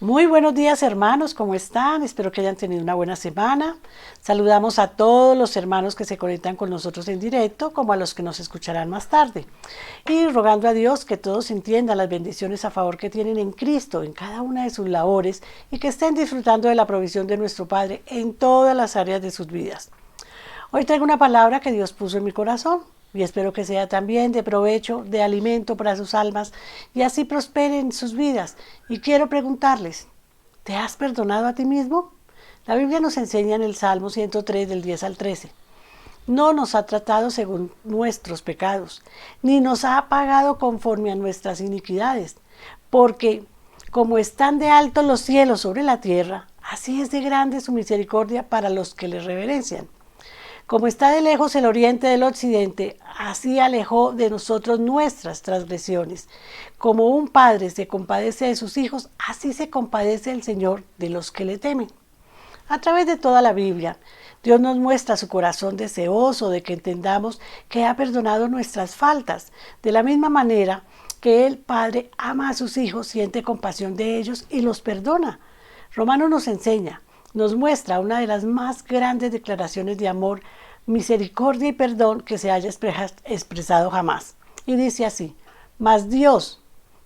Muy buenos días, hermanos, ¿cómo están? Espero que hayan tenido una buena semana. Saludamos a todos los hermanos que se conectan con nosotros en directo, como a los que nos escucharán más tarde. Y rogando a Dios que todos entiendan las bendiciones a favor que tienen en Cristo, en cada una de sus labores, y que estén disfrutando de la provisión de nuestro Padre en todas las áreas de sus vidas. Hoy traigo una palabra que Dios puso en mi corazón y espero que sea también de provecho, de alimento para sus almas y así prosperen sus vidas. Y quiero preguntarles, ¿te has perdonado a ti mismo? La Biblia nos enseña en el Salmo 103 del 10 al 13. No nos ha tratado según nuestros pecados, ni nos ha pagado conforme a nuestras iniquidades, porque como están de alto los cielos sobre la tierra, así es de grande su misericordia para los que le reverencian. Como está de lejos el oriente del occidente, así alejó de nosotros nuestras transgresiones. Como un padre se compadece de sus hijos, así se compadece el Señor de los que le temen. A través de toda la Biblia, Dios nos muestra su corazón deseoso de que entendamos que ha perdonado nuestras faltas. De la misma manera que el Padre ama a sus hijos, siente compasión de ellos y los perdona. Romanos nos muestra una de las más grandes declaraciones de amor, misericordia y perdón que se haya expresado jamás. Y dice así: mas Dios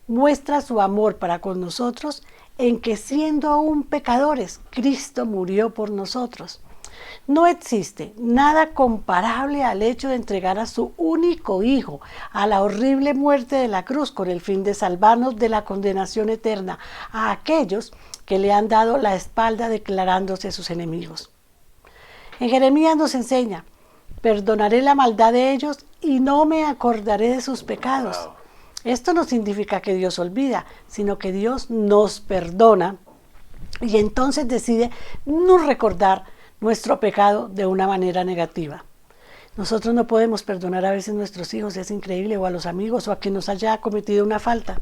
muestra su amor para con nosotros en que siendo aún pecadores, Cristo murió por nosotros. No existe nada comparable al hecho de entregar a su único Hijo a la horrible muerte de la cruz con el fin de salvarnos de la condenación eterna a aquellos que le han dado la espalda declarándose sus enemigos. En Jeremías nos enseña: perdonaré la maldad de ellos y no me acordaré de sus pecados. Wow. Esto no significa que Dios olvida, sino que Dios nos perdona y entonces decide no recordar nuestro pecado de una manera negativa. Nosotros no podemos perdonar a veces a nuestros hijos, es increíble, o a los amigos, o a quien nos haya cometido una falta.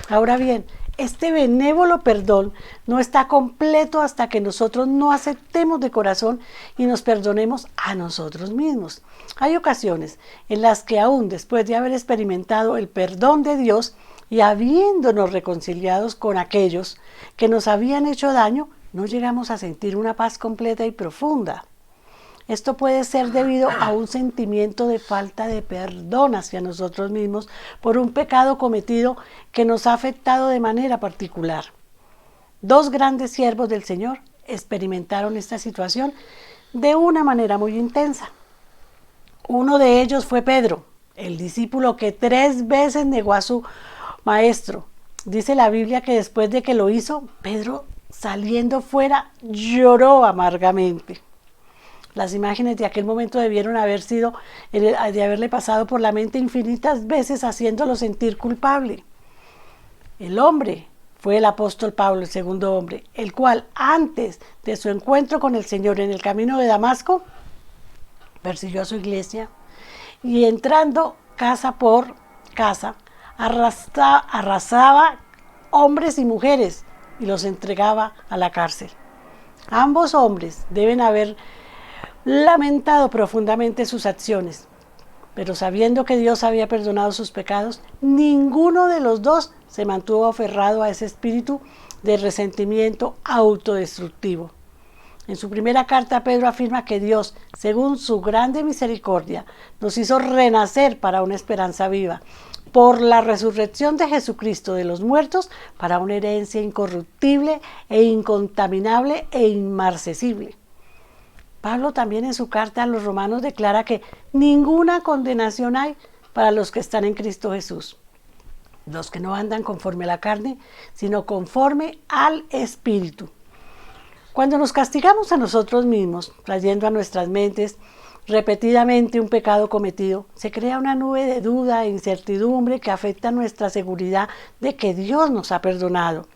Ahora bien, este benévolo perdón no está completo hasta que nosotros no aceptemos de corazón y nos perdonemos a nosotros mismos. Hay ocasiones en las que aún después de haber experimentado el perdón de Dios y habiéndonos reconciliados con aquellos que nos habían hecho daño, no llegamos a sentir una paz completa y profunda. Esto puede ser debido a un sentimiento de falta de perdón hacia nosotros mismos por un pecado cometido que nos ha afectado de manera particular. Dos grandes siervos del Señor experimentaron esta situación de una manera muy intensa. Uno de ellos fue Pedro, el discípulo que 3 veces negó a su maestro. Dice la Biblia que después de que lo hizo, Pedro, saliendo fuera, lloró amargamente. Las imágenes de aquel momento debieron de haberle pasado por la mente infinitas veces, haciéndolo sentir culpable. El hombre fue el apóstol Pablo, el segundo hombre, el cual antes de su encuentro con el Señor en el camino de Damasco, persiguió a su iglesia y entrando casa por casa, arrasaba hombres y mujeres y los entregaba a la cárcel. Ambos hombres deben haber lamentado profundamente sus acciones, pero sabiendo que Dios había perdonado sus pecados, ninguno de los dos se mantuvo aferrado a ese espíritu de resentimiento autodestructivo. En su primera carta, Pedro afirma que Dios, según su grande misericordia, nos hizo renacer para una esperanza viva, por la resurrección de Jesucristo de los muertos, para una herencia incorruptible e incontaminable e inmarcesible. Pablo también en su carta a los Romanos declara que ninguna condenación hay para los que están en Cristo Jesús, los que no andan conforme a la carne, sino conforme al Espíritu. Cuando nos castigamos a nosotros mismos, trayendo a nuestras mentes repetidamente un pecado cometido, se crea una nube de duda e incertidumbre que afecta nuestra seguridad de que Dios nos ha perdonado.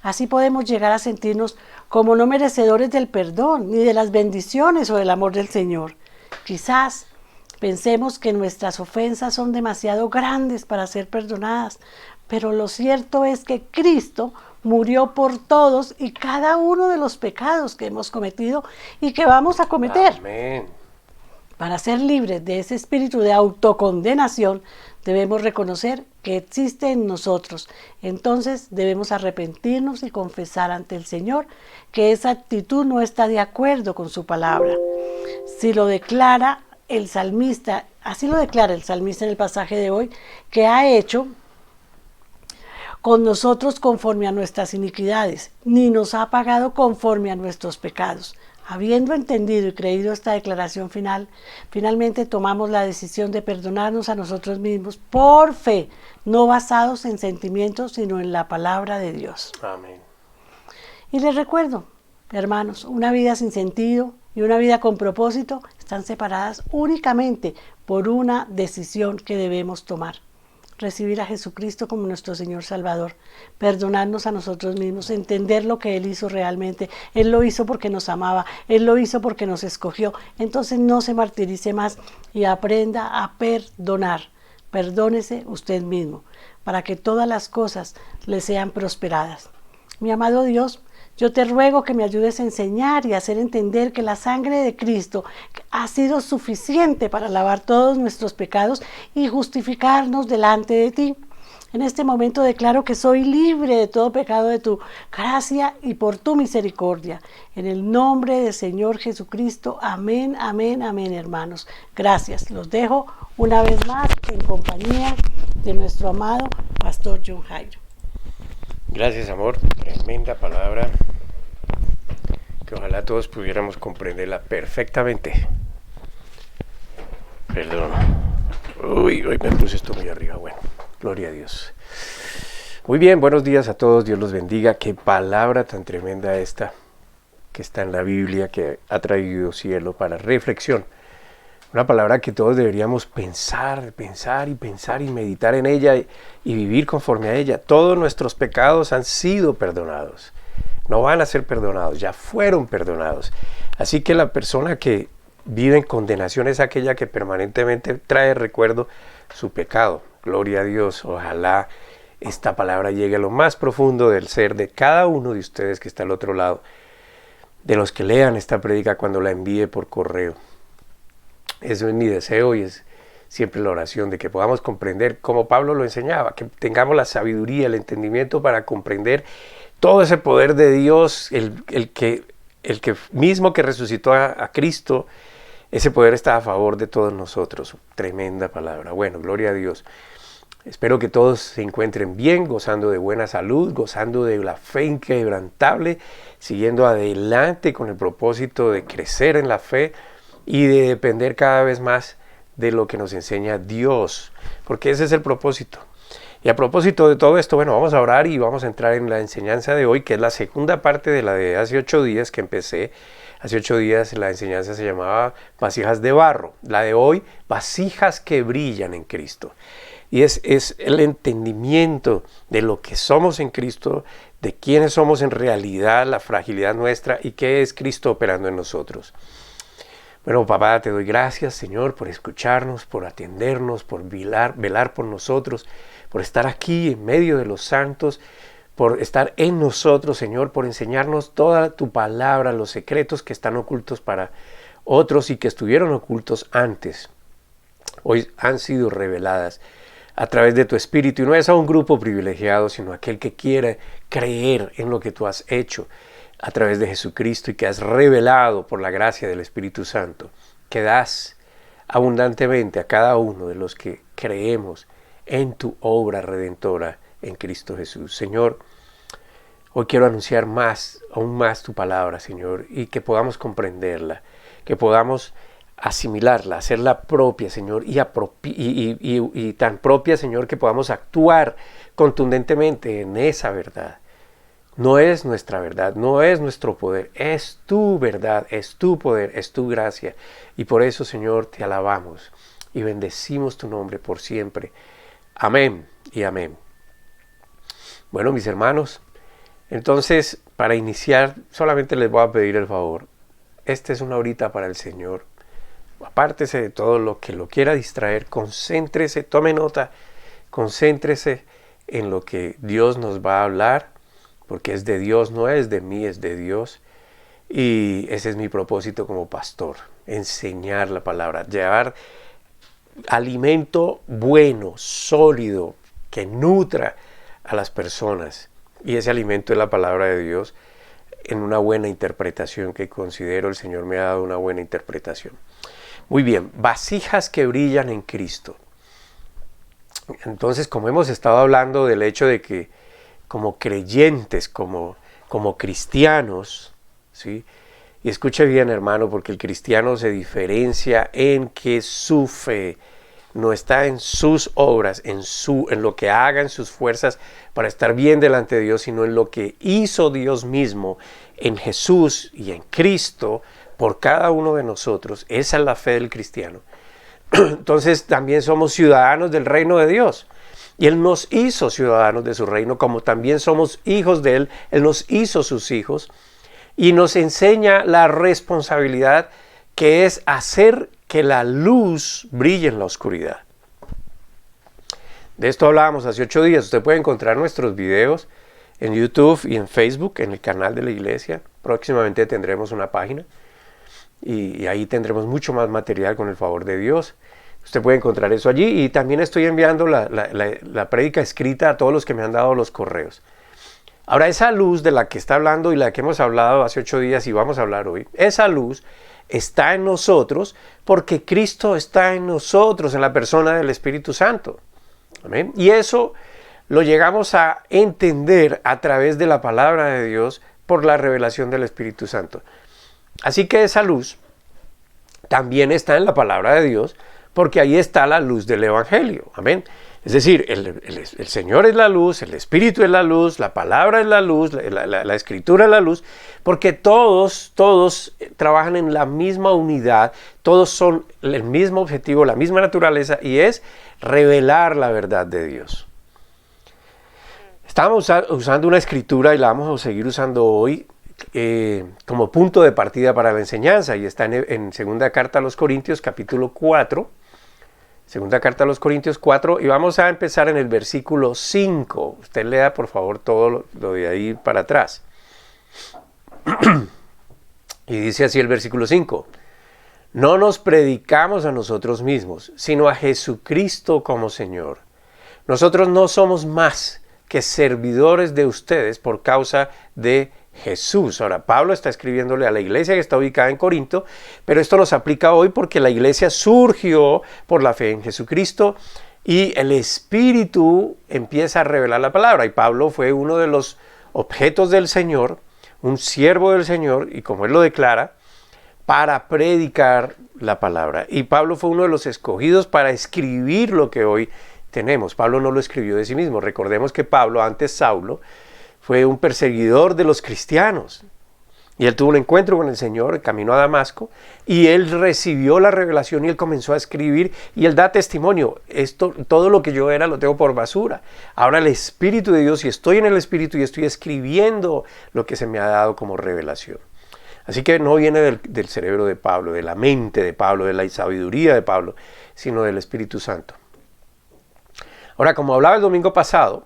Así podemos llegar a sentirnos como no merecedores del perdón, ni de las bendiciones o del amor del Señor. Quizás pensemos que nuestras ofensas son demasiado grandes para ser perdonadas, pero lo cierto es que Cristo murió por todos y cada uno de los pecados que hemos cometido y que vamos a cometer. Amén. Para ser libres de ese espíritu de autocondenación, debemos reconocer que existe en nosotros. Entonces debemos arrepentirnos y confesar ante el Señor que esa actitud no está de acuerdo con su palabra. Si lo declara el salmista, así lo declara el salmista en el pasaje de hoy, que ha hecho con nosotros conforme a nuestras iniquidades, ni nos ha pagado conforme a nuestros pecados. Habiendo entendido y creído esta declaración final, finalmente tomamos la decisión de perdonarnos a nosotros mismos por fe, no basados en sentimientos, sino en la palabra de Dios. Amén. Y les recuerdo, hermanos, una vida sin sentido y una vida con propósito están separadas únicamente por una decisión que debemos tomar. Recibir a Jesucristo como nuestro Señor Salvador, perdonarnos a nosotros mismos, entender lo que Él hizo realmente. Él lo hizo porque nos amaba, Él lo hizo porque nos escogió. Entonces no se martirice más y aprenda a perdonar. Perdónese usted mismo para que todas las cosas le sean prosperadas. Mi amado Dios, yo te ruego que me ayudes a enseñar y a hacer entender que la sangre de Cristo ha sido suficiente para lavar todos nuestros pecados y justificarnos delante de ti. En este momento declaro que soy libre de todo pecado de tu gracia y por tu misericordia. En el nombre del Señor Jesucristo. Amén, amén, amén, hermanos. Gracias. Los dejo una vez más en compañía de nuestro amado Pastor John Jairo. Gracias, amor. Tremenda palabra que ojalá todos pudiéramos comprenderla perfectamente. Perdón. Hoy me puse esto muy arriba. Bueno, gloria a Dios. Muy bien, buenos días a todos. Dios los bendiga. Qué palabra tan tremenda esta que está en la Biblia, que ha traído cielo para reflexión. Una palabra que todos deberíamos pensar y meditar en ella y vivir conforme a ella. Todos nuestros pecados han sido perdonados. No van a ser perdonados, ya fueron perdonados. Así que la persona que vive en condenación es aquella que permanentemente trae recuerdo su pecado. Gloria a Dios. Ojalá esta palabra llegue a lo más profundo del ser de cada uno de ustedes que está al otro lado. De los que lean esta prédica cuando la envíe por correo. Eso es mi deseo y es siempre la oración de que podamos comprender como Pablo lo enseñaba, que tengamos la sabiduría, el entendimiento para comprender todo ese poder de Dios, el que mismo que resucitó a Cristo, ese poder está a favor de todos nosotros. Tremenda palabra. Bueno, gloria a Dios. Espero que todos se encuentren bien, gozando de buena salud, gozando de la fe inquebrantable, siguiendo adelante con el propósito de crecer en la fe y de depender cada vez más de lo que nos enseña Dios, porque ese es el propósito. Y a propósito de todo esto, bueno, vamos a orar y vamos a entrar en la enseñanza de hoy, que es la segunda parte de la de hace 8 días que empecé. Hace 8 días la enseñanza se llamaba vasijas de barro. La de hoy, vasijas que brillan en Cristo. Y es el entendimiento de lo que somos en Cristo, de quiénes somos en realidad, la fragilidad nuestra y qué es Cristo operando en nosotros. Bueno, papá, te doy gracias, Señor, por escucharnos, por atendernos, por velar por nosotros, por estar aquí en medio de los santos, por estar en nosotros, Señor, por enseñarnos toda tu palabra, los secretos que están ocultos para otros y que estuvieron ocultos antes. Hoy han sido reveladas a través de tu Espíritu, y no es a un grupo privilegiado, sino a aquel que quiere creer en lo que tú has hecho a través de Jesucristo y que has revelado por la gracia del Espíritu Santo, que das abundantemente a cada uno de los que creemos en tu obra redentora en Cristo Jesús. Señor, hoy quiero anunciar aún más tu palabra, Señor, y que podamos comprenderla, que podamos asimilarla, hacerla propia, Señor, y tan propia, Señor, que podamos actuar contundentemente en esa verdad. No es nuestra verdad, no es nuestro poder, es tu verdad, es tu poder, es tu gracia. Y por eso, Señor, te alabamos y bendecimos tu nombre por siempre. Amén y amén. Bueno, mis hermanos, entonces, para iniciar, solamente les voy a pedir el favor. Esta es una horita para el Señor. Apártese de todo lo que lo quiera distraer, concéntrese, tome nota, concéntrese en lo que Dios nos va a hablar, porque es de Dios, no es de mí, es de Dios. Y ese es mi propósito como pastor, enseñar la palabra, llevar alimento bueno, sólido, que nutra a las personas. Y ese alimento es la palabra de Dios en una buena interpretación, que considero el Señor me ha dado una buena interpretación. Muy bien, vasijas que brillan en Cristo. Entonces, como hemos estado hablando del hecho de que como creyentes, como cristianos, ¿sí? Y escuche bien, hermano, porque el cristiano se diferencia en que su fe no está en sus obras, en lo que haga en sus fuerzas para estar bien delante de Dios, sino en lo que hizo Dios mismo en Jesús y en Cristo por cada uno de nosotros. Esa es la fe del cristiano. Entonces también somos ciudadanos del reino de Dios. Y Él nos hizo ciudadanos de su reino, como también somos hijos de Él. Él nos hizo sus hijos y nos enseña la responsabilidad que es hacer que la luz brille en la oscuridad. De esto hablábamos hace 8 días. Usted puede encontrar nuestros videos en YouTube y en Facebook, en el canal de la iglesia. Próximamente tendremos una página y ahí tendremos mucho más material con el favor de Dios. Usted puede encontrar eso allí, y también estoy enviando la prédica escrita a todos los que me han dado los correos. Ahora, esa luz de la que está hablando y la que hemos hablado hace 8 días y vamos a hablar hoy, esa luz está en nosotros porque Cristo está en nosotros, en la persona del Espíritu Santo. ¿Amén? Y eso lo llegamos a entender a través de la palabra de Dios por la revelación del Espíritu Santo. Así que esa luz también está en la palabra de Dios, porque ahí está la luz del Evangelio. Amén. Es decir, el Señor es la luz, el Espíritu es la luz, la palabra es la luz, la Escritura es la luz, porque todos trabajan en la misma unidad, todos son el mismo objetivo, la misma naturaleza, y es revelar la verdad de Dios. Estábamos usando una escritura y la vamos a seguir usando hoy como punto de partida para la enseñanza, y está en Segunda Carta a los Corintios, capítulo 4, Segunda Carta a los Corintios 4, y vamos a empezar en el versículo 5. Usted lea, por favor, todo lo de ahí para atrás. Y dice así el versículo 5. No nos predicamos a nosotros mismos, sino a Jesucristo como Señor. Nosotros no somos más que servidores de ustedes por causa de Jesús. Ahora, Pablo está escribiéndole a la iglesia que está ubicada en Corinto, pero esto nos aplica hoy porque la iglesia surgió por la fe en Jesucristo y el Espíritu empieza a revelar la palabra. Y Pablo fue uno de los objetos del Señor, un siervo del Señor, y como él lo declara, para predicar la palabra. Y Pablo fue uno de los escogidos para escribir lo que hoy tenemos. Pablo no lo escribió de sí mismo. Recordemos que Pablo, antes Saulo, fue un perseguidor de los cristianos. Y él tuvo un encuentro con el Señor, caminó a Damasco, y él recibió la revelación y él comenzó a escribir, y él da testimonio. Todo lo que yo era lo tengo por basura. Ahora el Espíritu de Dios, y estoy en el Espíritu y estoy escribiendo lo que se me ha dado como revelación. Así que no viene del cerebro de Pablo, de la mente de Pablo, de la sabiduría de Pablo, sino del Espíritu Santo. Ahora, como hablaba el domingo pasado,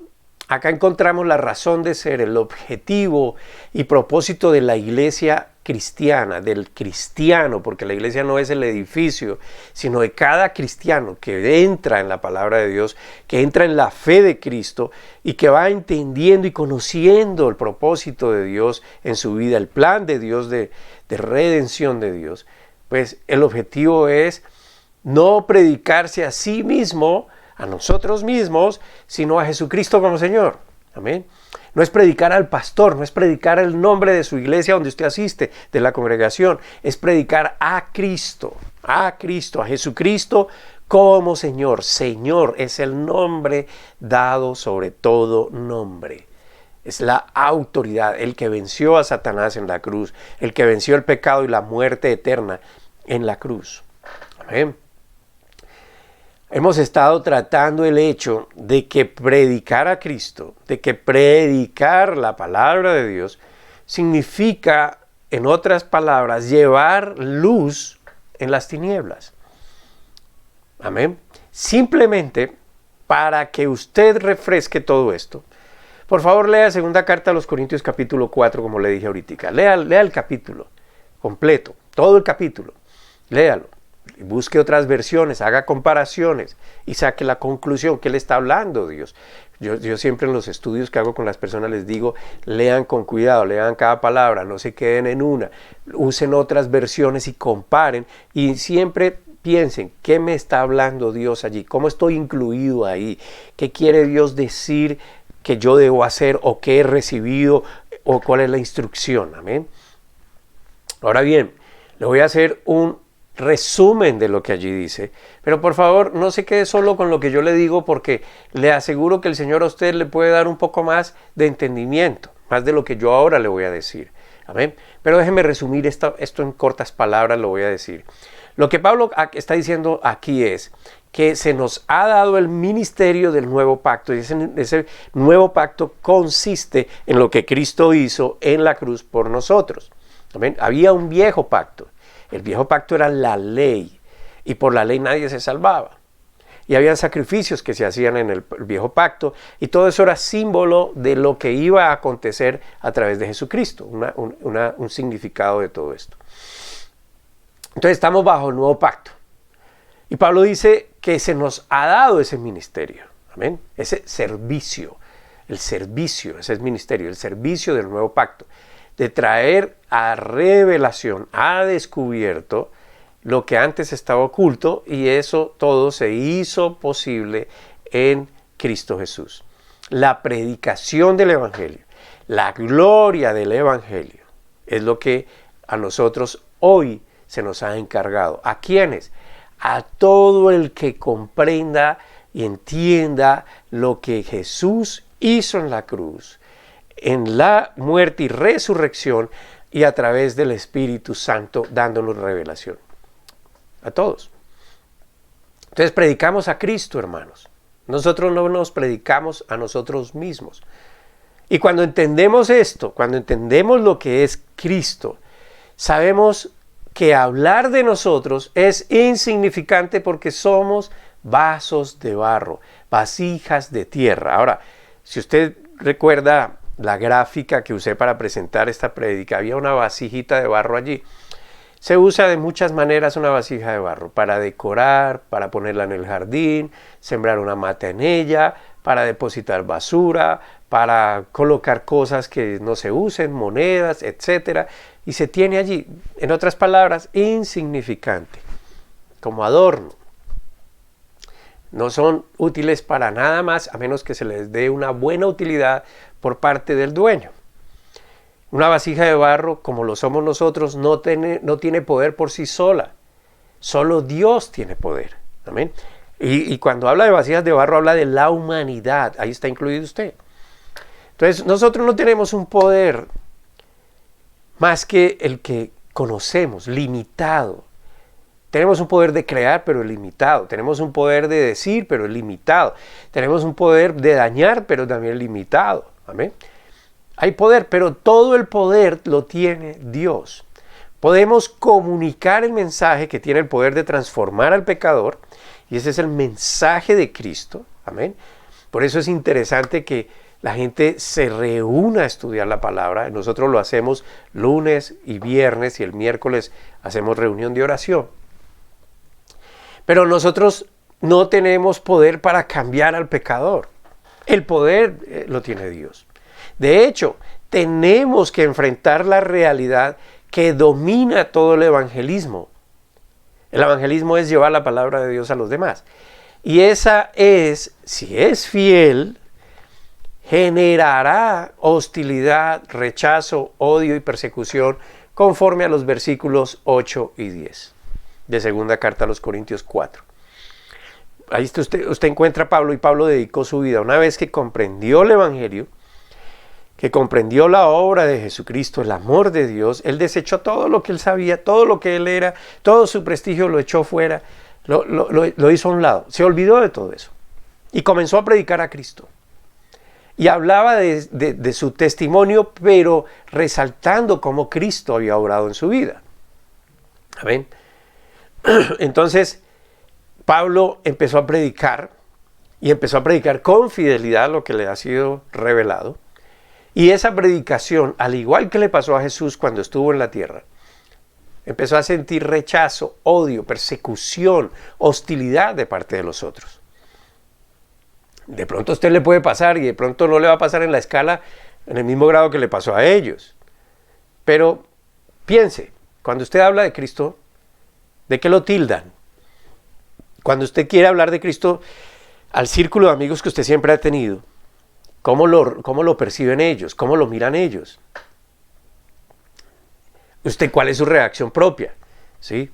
acá encontramos la razón de ser, el objetivo y propósito de la iglesia cristiana, del cristiano, porque la iglesia no es el edificio, sino de cada cristiano que entra en la palabra de Dios, que entra en la fe de Cristo y que va entendiendo y conociendo el propósito de Dios en su vida, el plan de Dios de redención de Dios. Pues el objetivo es no predicarse a sí mismo, a nosotros mismos, sino a Jesucristo como Señor. Amén. No es predicar al pastor, no es predicar el nombre de su iglesia donde usted asiste, de la congregación, es predicar a Cristo, a Jesucristo como Señor. Señor es el nombre dado sobre todo nombre. Es la autoridad, el que venció a Satanás en la cruz, el que venció el pecado y la muerte eterna en la cruz. Amén. Hemos estado tratando el hecho de que predicar a Cristo, de que predicar la palabra de Dios, significa, en otras palabras, llevar luz en las tinieblas. Amén. Simplemente para que usted refresque todo esto, por favor lea Segunda Carta a los Corintios capítulo 4, como le dije ahorita. Lea el capítulo completo, todo el capítulo, léalo. busque otras versiones, haga comparaciones y saque la conclusión que le está hablando Dios. Yo siempre en los estudios que hago con las personas les digo, lean con cuidado, lean cada palabra, no se queden en una, usen otras versiones y comparen y siempre piensen, ¿qué me está hablando Dios allí? ¿Cómo estoy incluido ahí? ¿Qué quiere Dios decir que yo debo hacer o qué he recibido o cuál es la instrucción? Amén. Ahora bien, le voy a hacer un resumen de lo que allí dice, pero por favor no se quede solo con lo que yo le digo porque le aseguro que el Señor a usted le puede dar un poco más de entendimiento, más de lo que yo ahora le voy a decir. Amén. Pero déjeme resumir esto en cortas palabras, lo voy a decir. Lo que Pablo está diciendo aquí es que se nos ha dado el ministerio del nuevo pacto y ese nuevo pacto consiste en lo que Cristo hizo en la cruz por nosotros. Amén. Había un viejo pacto. El viejo pacto era la ley y por la ley nadie se salvaba. Y había sacrificios que se hacían en el viejo pacto y todo eso era símbolo de lo que iba a acontecer a través de Jesucristo, un significado de todo esto. Entonces estamos bajo el nuevo pacto. Y Pablo dice que se nos ha dado ese ministerio, amén, ese servicio, ese es el ministerio, el servicio del nuevo pacto, de traer a revelación, a descubierto lo que antes estaba oculto y eso todo se hizo posible en Cristo Jesús. La predicación del Evangelio, la gloria del Evangelio es lo que a nosotros hoy se nos ha encargado. ¿A quiénes? A todo el que comprenda y entienda lo que Jesús hizo en la cruz, en la muerte y resurrección y a través del Espíritu Santo dándonos revelación. A todos. Entonces predicamos a Cristo, hermanos. Nosotros no nos predicamos a nosotros mismos. Y cuando entendemos esto, cuando entendemos lo que es Cristo, sabemos que hablar de nosotros es insignificante porque somos vasos de barro, vasijas de tierra. Ahora, si usted recuerda la gráfica que usé para presentar esta prédica, había una vasijita de barro allí. Se usa de muchas maneras una vasija de barro, para decorar, para ponerla en el jardín, sembrar una mata en ella, para depositar basura, para colocar cosas que no se usen, monedas, etc. Y se tiene allí, en otras palabras, insignificante, como adorno. No son útiles para nada más, a menos que se les dé una buena utilidad por parte del dueño. Una vasija de barro, como lo somos nosotros, no tiene poder por sí sola. Solo Dios tiene poder. ¿Amén? Y cuando habla de vasijas de barro, habla de la humanidad. Ahí está incluido usted. Entonces, nosotros no tenemos un poder más que el que conocemos, limitado. Tenemos un poder de crear, pero es limitado. Tenemos un poder de decir, pero es limitado. Tenemos un poder de dañar, pero también es limitado. Amén. Hay poder, pero todo el poder lo tiene Dios. Podemos comunicar el mensaje que tiene el poder de transformar al pecador, y ese es el mensaje de Cristo. Amén. Por eso es interesante que la gente se reúna a estudiar la palabra. Nosotros lo hacemos lunes y viernes, y el miércoles hacemos reunión de oración. Pero nosotros no tenemos poder para cambiar al pecador. El poder lo tiene Dios. De hecho, tenemos que enfrentar la realidad que domina todo el evangelismo. El evangelismo es llevar la palabra de Dios a los demás. Y esa es, si es fiel, generará hostilidad, rechazo, odio y persecución conforme a los versículos 8 y 10 de segunda carta a los Corintios 4. Ahí usted encuentra a Pablo, y Pablo dedicó su vida, una vez que comprendió el evangelio, que comprendió la obra de Jesucristo, el amor de Dios, él desechó todo lo que él sabía, todo lo que él era, todo su prestigio lo echó fuera, lo hizo a un lado, se olvidó de todo eso y comenzó a predicar a Cristo. Y hablaba de su testimonio, pero resaltando cómo Cristo había obrado en su vida. Amén. Entonces, Pablo empezó a predicar, y empezó a predicar con fidelidad lo que le ha sido revelado. Y esa predicación, al igual que le pasó a Jesús cuando estuvo en la tierra, empezó a sentir rechazo, odio, persecución, hostilidad de parte de los otros. De pronto a usted le puede pasar y de pronto no le va a pasar en la escala en el mismo grado que le pasó a ellos. Pero piense, cuando usted habla de Cristo, ¿de qué lo tildan? Cuando usted quiere hablar de Cristo al círculo de amigos que usted siempre ha tenido, ¿cómo lo perciben ellos? ¿Cómo lo miran ellos? ¿Usted cuál es su reacción propia? ¿Sí?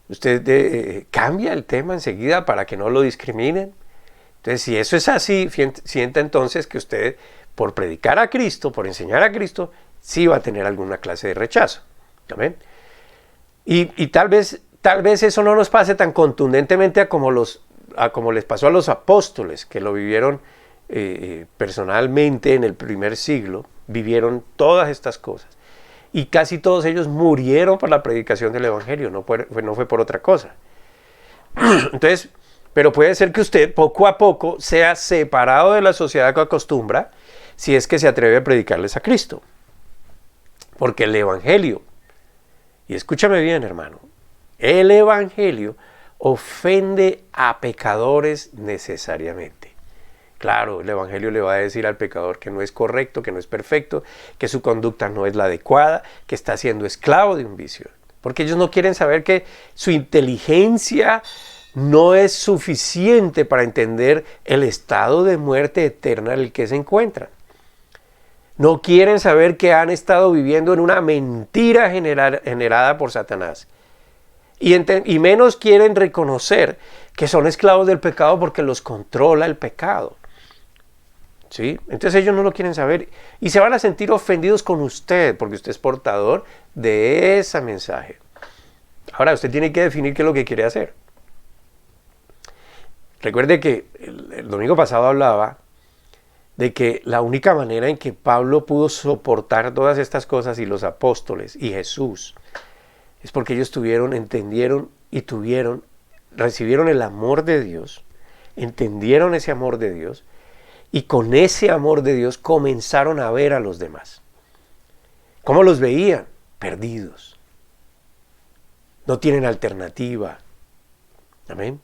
¿Usted cambia el tema enseguida para que no lo discriminen? Entonces, si eso es así, sienta entonces que usted, por predicar a Cristo, por enseñar a Cristo, sí va a tener alguna clase de rechazo. ¿Amén? Y tal vez eso no nos pase tan contundentemente a como les pasó a los apóstoles, que lo vivieron personalmente en el primer siglo, vivieron todas estas cosas. Y casi todos ellos murieron por la predicación del Evangelio, no fue por otra cosa. Entonces, pero puede ser que usted poco a poco sea separado de la sociedad que acostumbra, si es que se atreve a predicarles a Cristo. Porque el Evangelio, y escúchame bien, hermano, el Evangelio ofende a pecadores necesariamente. Claro, el Evangelio le va a decir al pecador que no es correcto, que no es perfecto, que su conducta no es la adecuada, que está siendo esclavo de un vicio. Porque ellos no quieren saber que su inteligencia no es suficiente para entender el estado de muerte eterna en el que se encuentran. No quieren saber que han estado viviendo en una mentira generada por Satanás. Y menos quieren reconocer que son esclavos del pecado porque los controla el pecado. ¿Sí? Entonces ellos no lo quieren saber y se van a sentir ofendidos con usted porque usted es portador de ese mensaje. Ahora usted tiene que definir qué es lo que quiere hacer. Recuerde que el domingo pasado hablaba de que la única manera en que Pablo pudo soportar todas estas cosas y los apóstoles y Jesús es porque ellos entendieron y recibieron el amor de Dios, entendieron ese amor de Dios y con ese amor de Dios comenzaron a ver a los demás. ¿Cómo los veían? Perdidos. No tienen alternativa. Amén.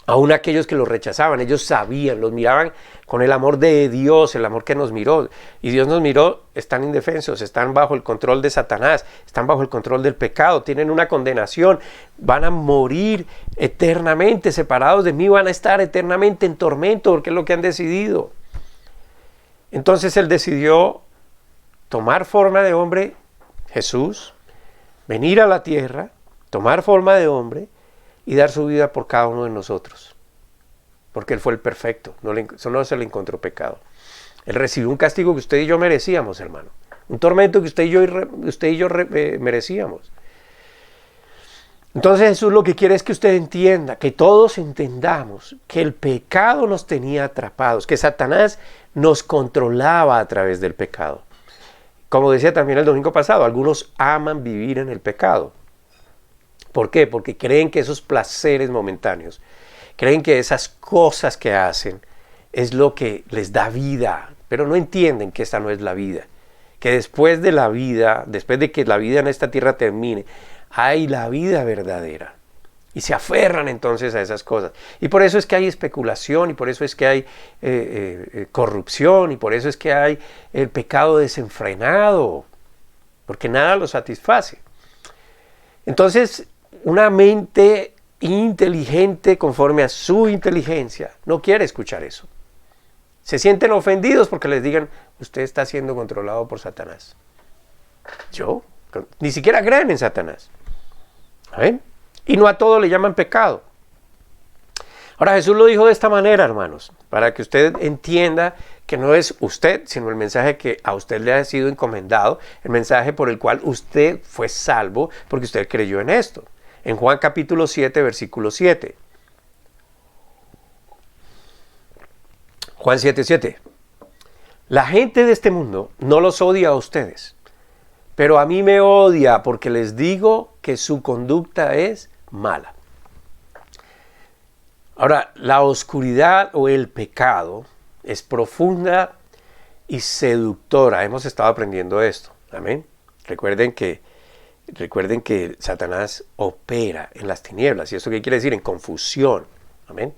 Aún aquellos que los rechazaban, ellos sabían, los miraban con el amor de Dios, el amor que nos miró. Y Dios nos miró, están indefensos, están bajo el control de Satanás, están bajo el control del pecado, tienen una condenación, van a morir eternamente separados de mí, van a estar eternamente en tormento porque es lo que han decidido. Entonces Él decidió tomar forma de hombre, Jesús, venir a la tierra, tomar forma de hombre, y dar su vida por cada uno de nosotros. Porque Él fue el perfecto, no se le encontró pecado. Él recibió un castigo que usted y yo merecíamos, hermano. Un tormento que usted y yo merecíamos. Entonces Jesús lo que quiere es que usted entienda, que todos entendamos que el pecado nos tenía atrapados, que Satanás nos controlaba a través del pecado. Como decía también el domingo pasado, algunos aman vivir en el pecado. ¿Por qué? Porque creen que esos placeres momentáneos, creen que esas cosas que hacen es lo que les da vida, pero no entienden que esta no es la vida, que después de la vida, después de que la vida en esta tierra termine, hay la vida verdadera. Y se aferran entonces a esas cosas. Y por eso es que hay especulación, y por eso es que hay corrupción, y por eso es que hay el pecado desenfrenado, porque nada lo satisface. Entonces, una mente inteligente conforme a su inteligencia no quiere escuchar eso. Se sienten ofendidos porque les digan, usted está siendo controlado por Satanás. ¿Yo? Ni siquiera creen en Satanás. ¿Ven? Y no a todo le llaman pecado. Ahora Jesús lo dijo de esta manera, hermanos, para que usted entienda que no es usted, sino el mensaje que a usted le ha sido encomendado, el mensaje por el cual usted fue salvo, porque usted creyó en esto. En Juan capítulo 7, versículo 7. Juan 7, 7. La gente de este mundo no los odia a ustedes, pero a mí me odia porque les digo que su conducta es mala. Ahora, la oscuridad o el pecado es profunda y seductora. Hemos estado aprendiendo esto. Amén. Recuerden que Recuerden que Satanás opera en las tinieblas. ¿Y esto qué quiere decir? En confusión. Amén.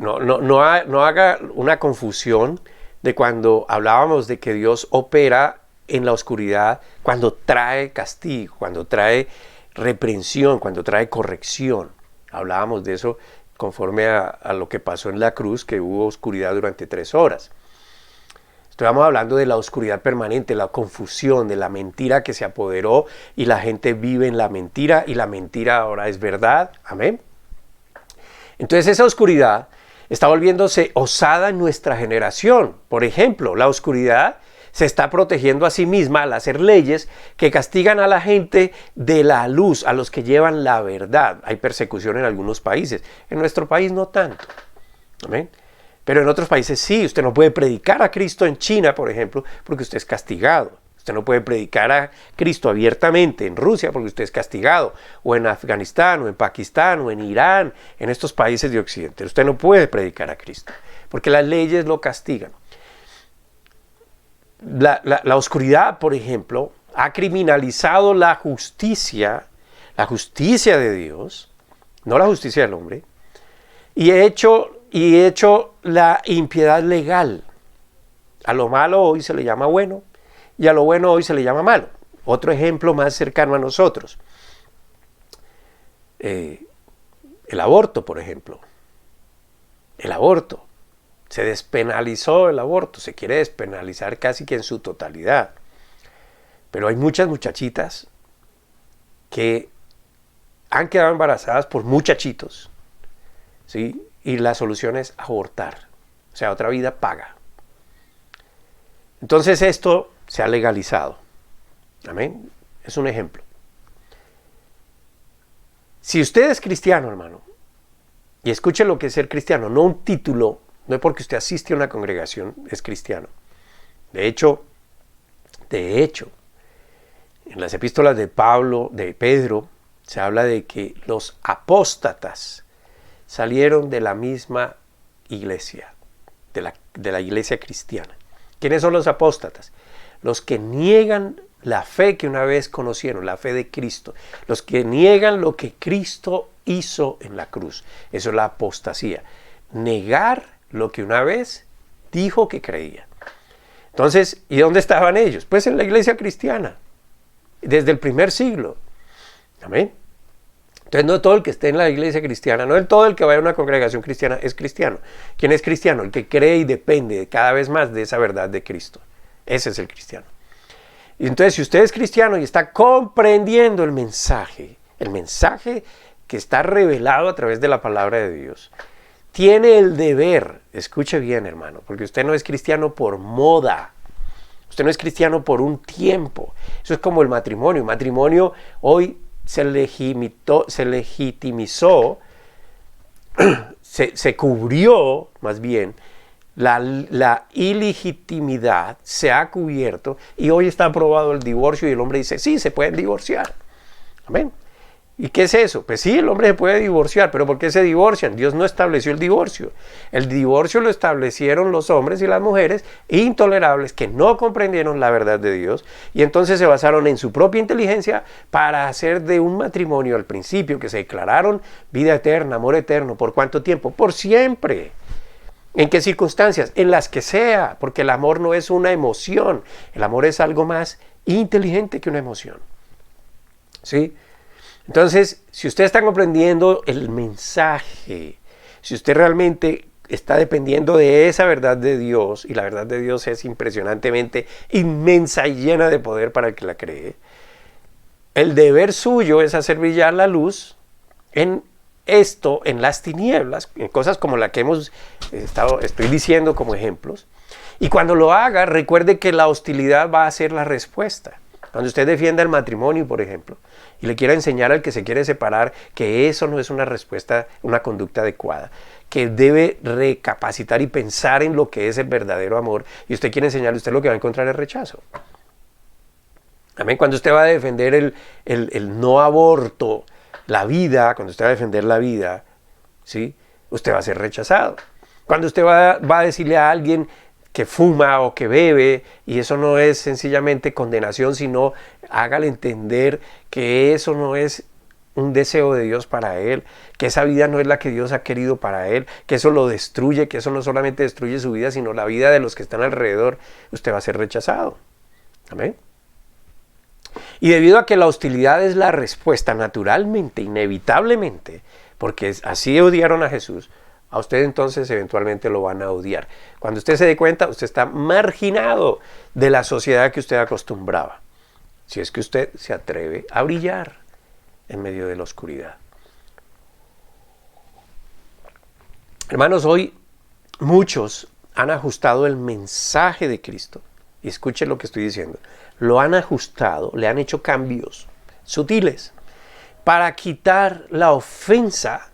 No haga una confusión de cuando hablábamos de que Dios opera en la oscuridad, cuando trae castigo, cuando trae reprensión, cuando trae corrección. Hablábamos de eso conforme a lo que pasó en la cruz, que hubo oscuridad durante 3 horas. Estamos hablando de la oscuridad permanente, la confusión, de la mentira que se apoderó y la gente vive en la mentira y la mentira ahora es verdad. Amén. Entonces esa oscuridad está volviéndose osada en nuestra generación. Por ejemplo, la oscuridad se está protegiendo a sí misma al hacer leyes que castigan a la gente de la luz, a los que llevan la verdad. Hay persecución en algunos países, en nuestro país no tanto. Amén. Pero en otros países sí, usted no puede predicar a Cristo en China, por ejemplo, porque usted es castigado. Usted no puede predicar a Cristo abiertamente en Rusia porque usted es castigado. O en Afganistán, o en Pakistán, o en Irán, en estos países de Occidente. Usted no puede predicar a Cristo porque las leyes lo castigan. La oscuridad, por ejemplo, ha criminalizado la justicia de Dios, no la justicia del hombre, y ha hecho la impiedad legal. A lo malo hoy se le llama bueno y a lo bueno hoy se le llama malo. Otro ejemplo más cercano a nosotros. El aborto, por ejemplo. El aborto. Se despenalizó el aborto. Se quiere despenalizar casi que en su totalidad. Pero hay muchas muchachitas que han quedado embarazadas por muchachitos, ¿sí? Y la solución es abortar, o sea, otra vida paga. Entonces esto se ha legalizado. Amén. Es un ejemplo. Si usted es cristiano, hermano, y escuche lo que es ser cristiano, no un título, no es porque usted asiste a una congregación, es cristiano. De hecho, en las epístolas de Pedro, se habla de que los apóstatas salieron de la misma iglesia, de la iglesia cristiana. ¿Quiénes son los apóstatas? Los que niegan la fe que una vez conocieron, la fe de Cristo. Los que niegan lo que Cristo hizo en la cruz. Eso es la apostasía. Negar lo que una vez dijo que creía. Entonces, ¿y dónde estaban ellos? Pues en la iglesia cristiana, desde el primer siglo. Amén. Entonces no todo el que esté en la iglesia cristiana, no todo el que vaya a una congregación cristiana es cristiano. ¿Quién es cristiano? El que cree y depende cada vez más de esa verdad de Cristo. Ese es el cristiano. Y entonces si usted es cristiano y está comprendiendo el mensaje que está revelado a través de la palabra de Dios, tiene el deber, escuche bien hermano, porque usted no es cristiano por moda. Usted no es cristiano por un tiempo. Eso es como el matrimonio. El matrimonio hoy se legitimizó, se cubrió más bien, la ilegitimidad se ha cubierto y hoy está aprobado el divorcio y el hombre dice, sí, se pueden divorciar. Amén. ¿Y qué es eso? Pues sí, el hombre se puede divorciar, pero ¿por qué se divorcian? Dios no estableció el divorcio. El divorcio lo establecieron los hombres y las mujeres intolerables que no comprendieron la verdad de Dios y entonces se basaron en su propia inteligencia para hacer de un matrimonio al principio que se declararon vida eterna, amor eterno. ¿Por cuánto tiempo? Por siempre. ¿En qué circunstancias? En las que sea, porque el amor no es una emoción. El amor es algo más inteligente que una emoción. ¿Sí? Entonces, si usted está comprendiendo el mensaje, si usted realmente está dependiendo de esa verdad de Dios, y la verdad de Dios es impresionantemente inmensa y llena de poder para el que la cree, el deber suyo es hacer brillar la luz en las tinieblas, en cosas como la que estoy diciendo como ejemplos, y cuando lo haga, recuerde que la hostilidad va a ser la respuesta. Cuando usted defienda el matrimonio, por ejemplo, y le quiera enseñar al que se quiere separar que eso no es una respuesta, una conducta adecuada, que debe recapacitar y pensar en lo que es el verdadero amor, y usted quiere enseñarle, usted lo que va a encontrar es rechazo. Amén. Cuando usted va a defender el no aborto, la vida, cuando usted va a defender la vida, ¿sí? Usted va a ser rechazado. Cuando usted va a decirle a alguien que fuma o que bebe, y eso no es sencillamente condenación, sino hágale entender que eso no es un deseo de Dios para él, que esa vida no es la que Dios ha querido para él, que eso lo destruye, que eso no solamente destruye su vida, sino la vida de los que están alrededor. Usted va a ser rechazado. Amén. Y debido a que la hostilidad es la respuesta naturalmente, inevitablemente, porque así odiaron a Jesús, a usted entonces eventualmente lo van a odiar. Cuando usted se dé cuenta, usted está marginado de la sociedad que usted acostumbraba. Si es que usted se atreve a brillar en medio de la oscuridad. Hermanos, hoy muchos han ajustado el mensaje de Cristo. Y escuchen lo que estoy diciendo. Lo han ajustado, le han hecho cambios sutiles para quitar la ofensa.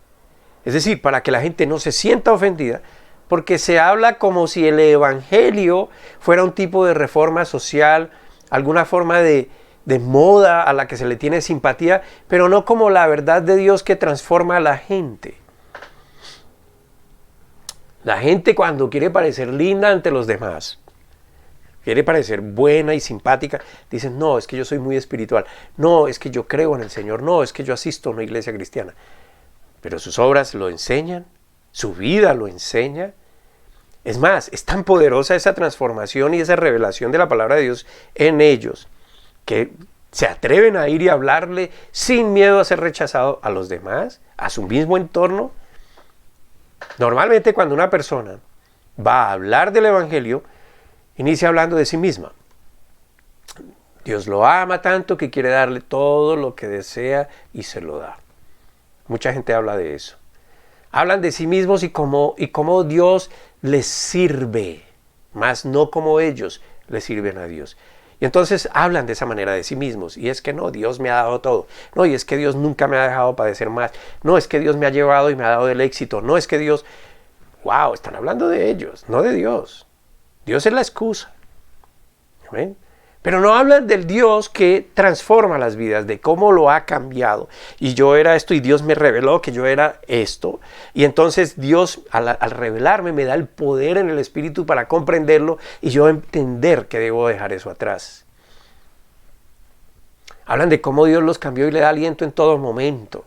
Es decir, para que la gente no se sienta ofendida, porque se habla como si el evangelio fuera un tipo de reforma social, alguna forma de moda a la que se le tiene simpatía, pero no como la verdad de Dios que transforma a la gente. La gente, cuando quiere parecer linda ante los demás, quiere parecer buena y simpática, dicen: no, es que yo soy muy espiritual, no, es que yo creo en el Señor, no, es que yo asisto a una iglesia cristiana. Pero sus obras lo enseñan, su vida lo enseña. Es más, es tan poderosa esa transformación y esa revelación de la palabra de Dios en ellos, que se atreven a ir y hablarle sin miedo a ser rechazado a los demás, a su mismo entorno. Normalmente cuando una persona va a hablar del evangelio, inicia hablando de sí misma. Dios lo ama tanto que quiere darle todo lo que desea y se lo da. Mucha gente habla de eso. Hablan de sí mismos y cómo Dios les sirve, más no como ellos le sirven a Dios. Y entonces hablan de esa manera de sí mismos. Y es que no, Dios me ha dado todo. No, y es que Dios nunca me ha dejado padecer más. No, es que Dios me ha llevado y me ha dado el éxito. No, es que Dios... ¡Wow! Están hablando de ellos, no de Dios. Dios es la excusa. ¿Amén? Pero no hablan del Dios que transforma las vidas, de cómo lo ha cambiado. Y yo era esto y Dios me reveló que yo era esto. Y entonces Dios al revelarme me da el poder en el Espíritu para comprenderlo y yo entender que debo dejar eso atrás. Hablan de cómo Dios los cambió y le da aliento en todo momento.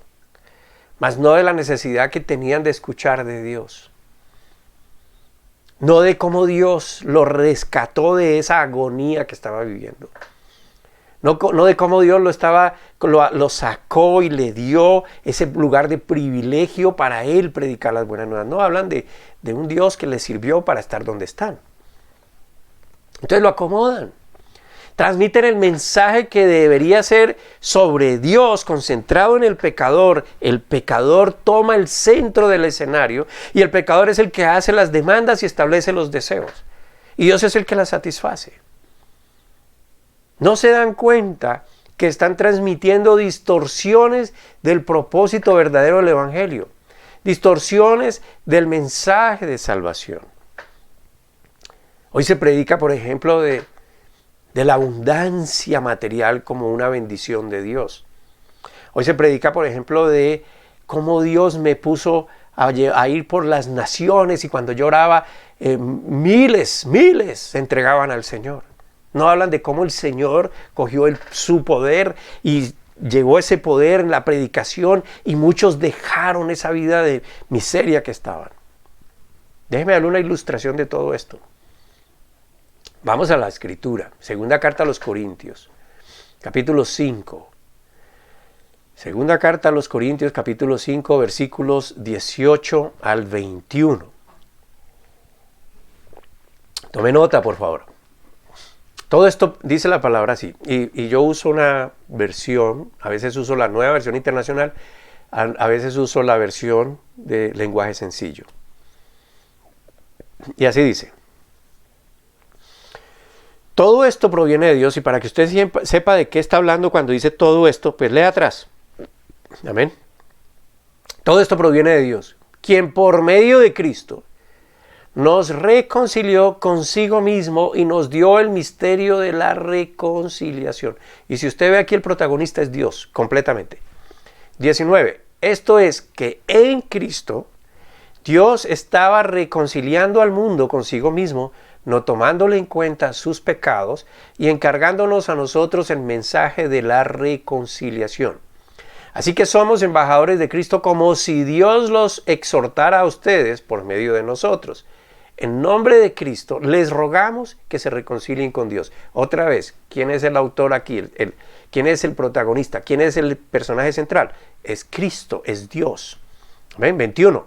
Mas no de la necesidad que tenían de escuchar de Dios. No de cómo Dios lo rescató de esa agonía que estaba viviendo. No de cómo Dios lo sacó y le dio ese lugar de privilegio para él predicar las buenas nuevas. No, hablan de un Dios que les sirvió para estar donde están. Entonces lo acomodan. Transmiten el mensaje que debería ser sobre Dios, concentrado en el pecador. El pecador toma el centro del escenario y el pecador es el que hace las demandas y establece los deseos. Y Dios es el que las satisface. No se dan cuenta que están transmitiendo distorsiones del propósito verdadero del evangelio. Distorsiones del mensaje de salvación. Hoy se predica, por ejemplo, de la abundancia material como una bendición de Dios. Hoy se predica, por ejemplo, de cómo Dios me puso a ir por las naciones y cuando yo oraba, miles se entregaban al Señor. No hablan de cómo el Señor cogió su poder y llegó ese poder en la predicación y muchos dejaron esa vida de miseria que estaban. Déjeme darle una ilustración de todo esto. Vamos a la Escritura, segunda carta a los Corintios, capítulo 5. Segunda carta a los Corintios, capítulo 5, versículos 18 al 21. Tome nota, por favor. Todo esto dice la palabra así, y yo uso una versión, a veces uso la Nueva Versión Internacional, a veces uso la versión de lenguaje sencillo. Y así dice. Todo esto proviene de Dios y para que usted sepa de qué está hablando cuando dice todo esto, pues lea atrás. Amén. Todo esto proviene de Dios, quien por medio de Cristo nos reconcilió consigo mismo y nos dio el misterio de la reconciliación. Y si usted ve aquí, el protagonista es Dios, completamente. 19. Esto es que en Cristo Dios estaba reconciliando al mundo consigo mismo, no tomándole en cuenta sus pecados y encargándonos a nosotros el mensaje de la reconciliación. Así que somos embajadores de Cristo como si Dios los exhortara a ustedes por medio de nosotros. En nombre de Cristo les rogamos que se reconcilien con Dios. Otra vez, ¿quién es el autor aquí? ¿Quién es el protagonista? ¿Quién es el personaje central? Es Cristo, es Dios. ¿Ven? 21.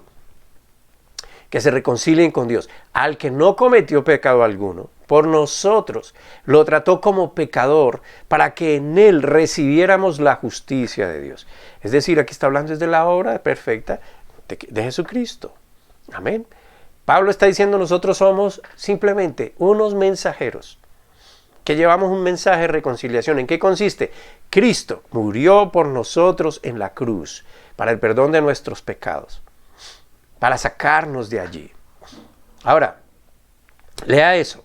Que se reconcilien con Dios. Al que no cometió pecado alguno, por nosotros lo trató como pecador para que en él recibiéramos la justicia de Dios. Es decir, aquí está hablando desde la obra perfecta de Jesucristo. Amén. Pablo está diciendo, nosotros somos simplemente unos mensajeros que llevamos un mensaje de reconciliación. ¿En qué consiste? Cristo murió por nosotros en la cruz para el perdón de nuestros pecados, para sacarnos de allí. Ahora, lea eso.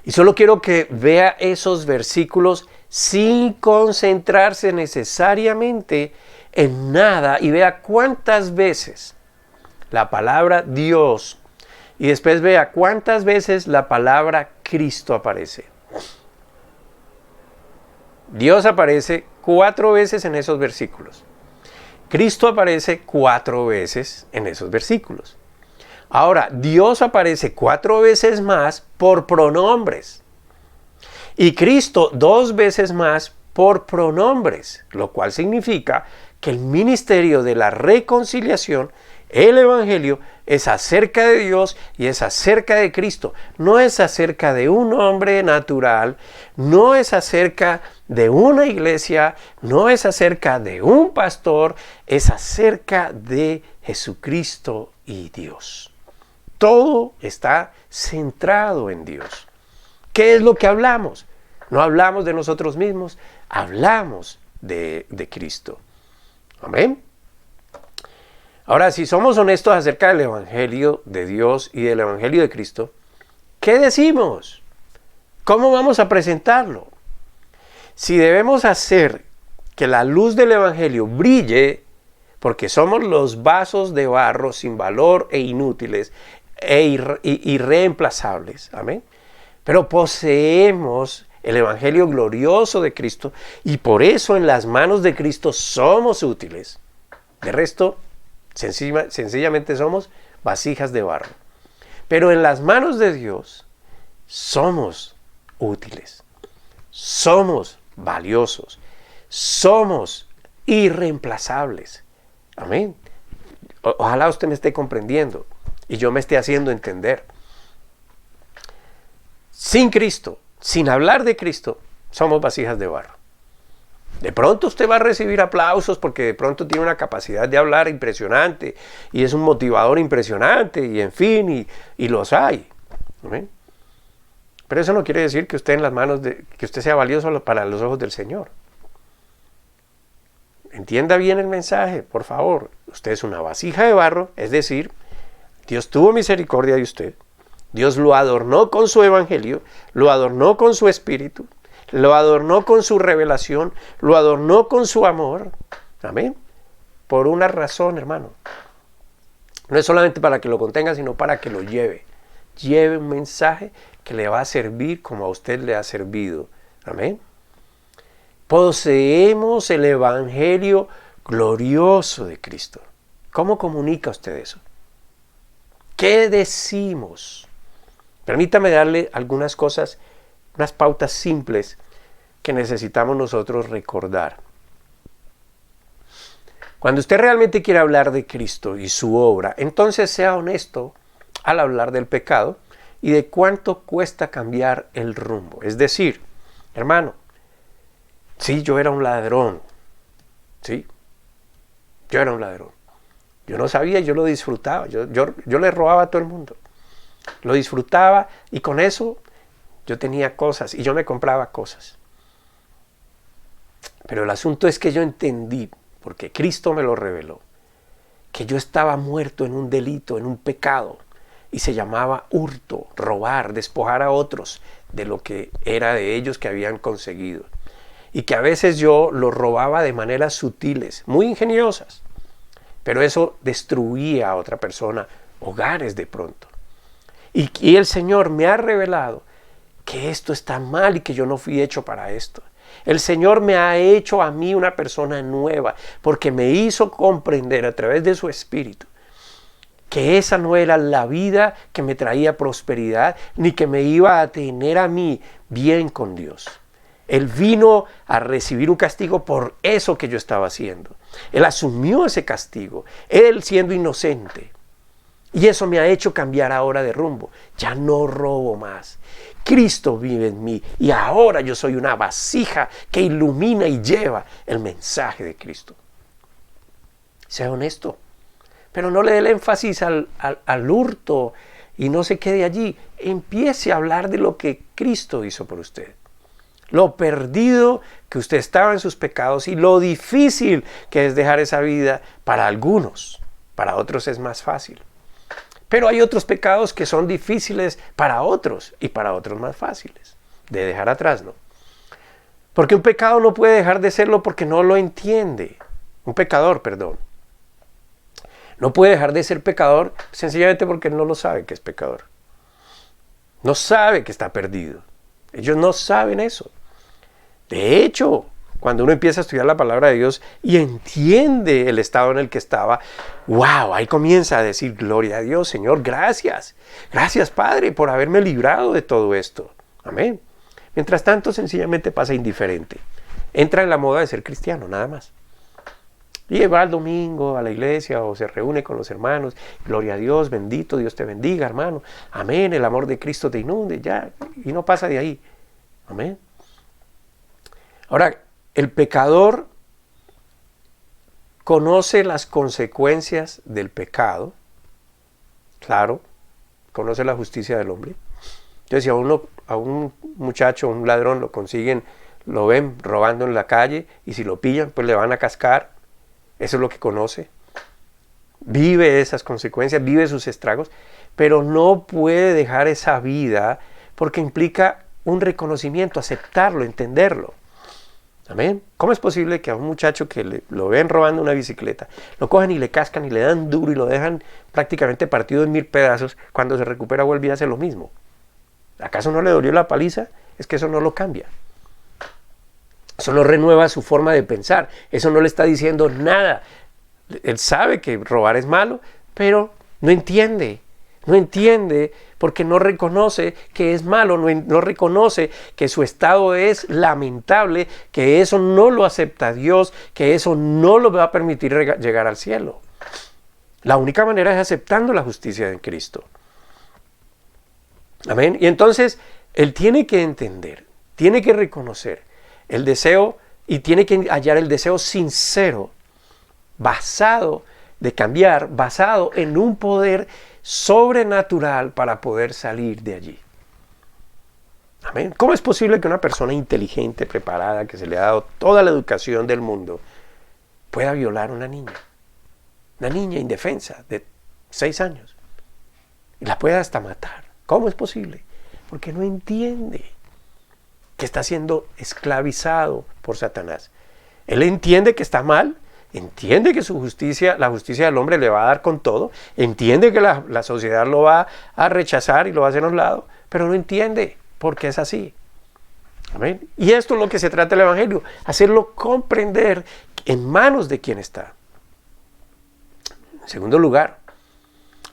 Y solo quiero que vea esos versículos sin concentrarse necesariamente en nada y vea cuántas veces la palabra Dios y después vea cuántas veces la palabra Cristo aparece. Dios aparece 4 veces en esos versículos. Cristo aparece 4 veces en esos versículos. Ahora, Dios aparece 4 veces más por pronombres. Y Cristo 2 veces más por pronombres, lo cual significa que el ministerio de la reconciliación, el Evangelio, es acerca de Dios y es acerca de Cristo. No es acerca de un hombre natural, no es acerca de una iglesia, no es acerca de un pastor, es acerca de Jesucristo y Dios. Todo está centrado en Dios. ¿Qué es lo que hablamos? No hablamos de nosotros mismos, hablamos de Cristo. Amén. Ahora, si somos honestos acerca del Evangelio de Dios y del Evangelio de Cristo, ¿qué decimos? ¿Cómo vamos a presentarlo? Si debemos hacer que la luz del Evangelio brille, porque somos los vasos de barro sin valor e inútiles e irreemplazables, amén. Pero poseemos el Evangelio glorioso de Cristo y por eso en las manos de Cristo somos útiles. De resto, sencillamente somos vasijas de barro. Pero en las manos de Dios somos útiles, somos valiosos, somos irreemplazables. Amén. Ojalá usted me esté comprendiendo y yo me esté haciendo entender. Sin Cristo, sin hablar de Cristo, somos vasijas de barro. De pronto usted va a recibir aplausos porque de pronto tiene una capacidad de hablar impresionante y es un motivador impresionante y en fin, y los hay. ¿Amén? Pero eso no quiere decir que usted en las manos que usted sea valioso para los ojos del Señor. Entienda bien el mensaje, por favor. Usted es una vasija de barro, es decir, Dios tuvo misericordia de usted. Dios lo adornó con su evangelio, lo adornó con su espíritu, lo adornó con su revelación, lo adornó con su amor. Amén. Por una razón, hermano. No es solamente para que lo contenga, sino para que lo lleve. Lleve un mensaje que le va a servir como a usted le ha servido. Amén. Poseemos el evangelio glorioso de Cristo. ¿Cómo comunica usted eso? ¿Qué decimos? Permítame darle algunas cosas, unas pautas simples que necesitamos nosotros recordar. Cuando usted realmente quiere hablar de Cristo y su obra, entonces sea honesto al hablar del pecado y de cuánto cuesta cambiar el rumbo. Es decir, hermano, sí, yo era un ladrón. Sí, yo era un ladrón. Yo no sabía, yo lo disfrutaba. Yo le robaba a todo el mundo. Lo disfrutaba y con eso yo tenía cosas y yo me compraba cosas. Pero el asunto es que yo entendí, porque Cristo me lo reveló, que yo estaba muerto en un delito, en un pecado, y se llamaba hurto, robar, despojar a otros de lo que era de ellos que habían conseguido. Y que a veces yo lo robaba de maneras sutiles, muy ingeniosas, pero eso destruía a otra persona, hogares de pronto. Y el Señor me ha revelado que esto está mal y que yo no fui hecho para esto. El Señor me ha hecho a mí una persona nueva porque me hizo comprender a través de su Espíritu que esa no era la vida que me traía prosperidad ni que me iba a tener a mí bien con Dios. Él vino a recibir un castigo por eso que yo estaba haciendo. Él asumió ese castigo, él siendo inocente. Y eso me ha hecho cambiar ahora de rumbo. Ya no robo más. Cristo vive en mí y ahora yo soy una vasija que ilumina y lleva el mensaje de Cristo. Sea honesto, pero no le dé el énfasis al hurto y no se quede allí. Empiece a hablar de lo que Cristo hizo por usted. Lo perdido que usted estaba en sus pecados y lo difícil que es dejar esa vida para algunos. Para otros es más fácil. Pero hay otros pecados que son difíciles para otros y para otros más fáciles de dejar atrás, ¿no? Porque un pecado no puede dejar de serlo porque no lo entiende. Un pecador, perdón. No puede dejar de ser pecador sencillamente porque no lo sabe que es pecador. No sabe que está perdido. Ellos no saben eso. De hecho, cuando uno empieza a estudiar la palabra de Dios y entiende el estado en el que estaba, wow, ahí comienza a decir, gloria a Dios, Señor, gracias. Gracias, Padre, por haberme librado de todo esto. Amén. Mientras tanto, sencillamente pasa indiferente. Entra en la moda de ser cristiano, nada más. Y va al domingo a la iglesia o se reúne con los hermanos. Gloria a Dios, bendito, Dios te bendiga, hermano. Amén, el amor de Cristo te inunde, ya. Y no pasa de ahí. Amén. Ahora, el pecador conoce las consecuencias del pecado. Claro, conoce la justicia del hombre. Entonces, si a un muchacho, un ladrón, lo consiguen, lo ven robando en la calle y si lo pillan, pues le van a cascar. Eso es lo que conoce. Vive esas consecuencias, vive sus estragos, pero no puede dejar esa vida porque implica un reconocimiento, aceptarlo, entenderlo. Amén. ¿Cómo es posible que a un muchacho que lo ven robando una bicicleta, lo cojan y le cascan y le dan duro y lo dejan prácticamente partido en 1000 pedazos, cuando se recupera vuelve y hace lo mismo? ¿Acaso no le dolió la paliza? Es que eso no lo cambia. Eso no renueva su forma de pensar. Eso no le está diciendo nada. Él sabe que robar es malo, pero no entiende. No entiende porque no reconoce que es malo, no reconoce que su estado es lamentable, que eso no lo acepta Dios, que eso no lo va a permitir llegar al cielo. La única manera es aceptando la justicia de Cristo. Amén. Y entonces él tiene que entender, tiene que reconocer el deseo y tiene que hallar el deseo sincero, basado de cambiar, basado en un poder sobrenatural para poder salir de allí. Amén. ¿Cómo es posible que una persona inteligente, preparada, que se le ha dado toda la educación del mundo, pueda violar a una niña? Una niña indefensa de 6 años. Y la pueda hasta matar. ¿Cómo es posible? Porque no entiende que está siendo esclavizado por Satanás. Él entiende que está mal, entiende que su justicia, la justicia del hombre le va a dar con todo, entiende que la sociedad lo va a rechazar y lo va a hacer a un lado, pero no entiende por qué es así. Amén. Y esto es lo que se trata del Evangelio, hacerlo comprender en manos de quien está. En segundo lugar,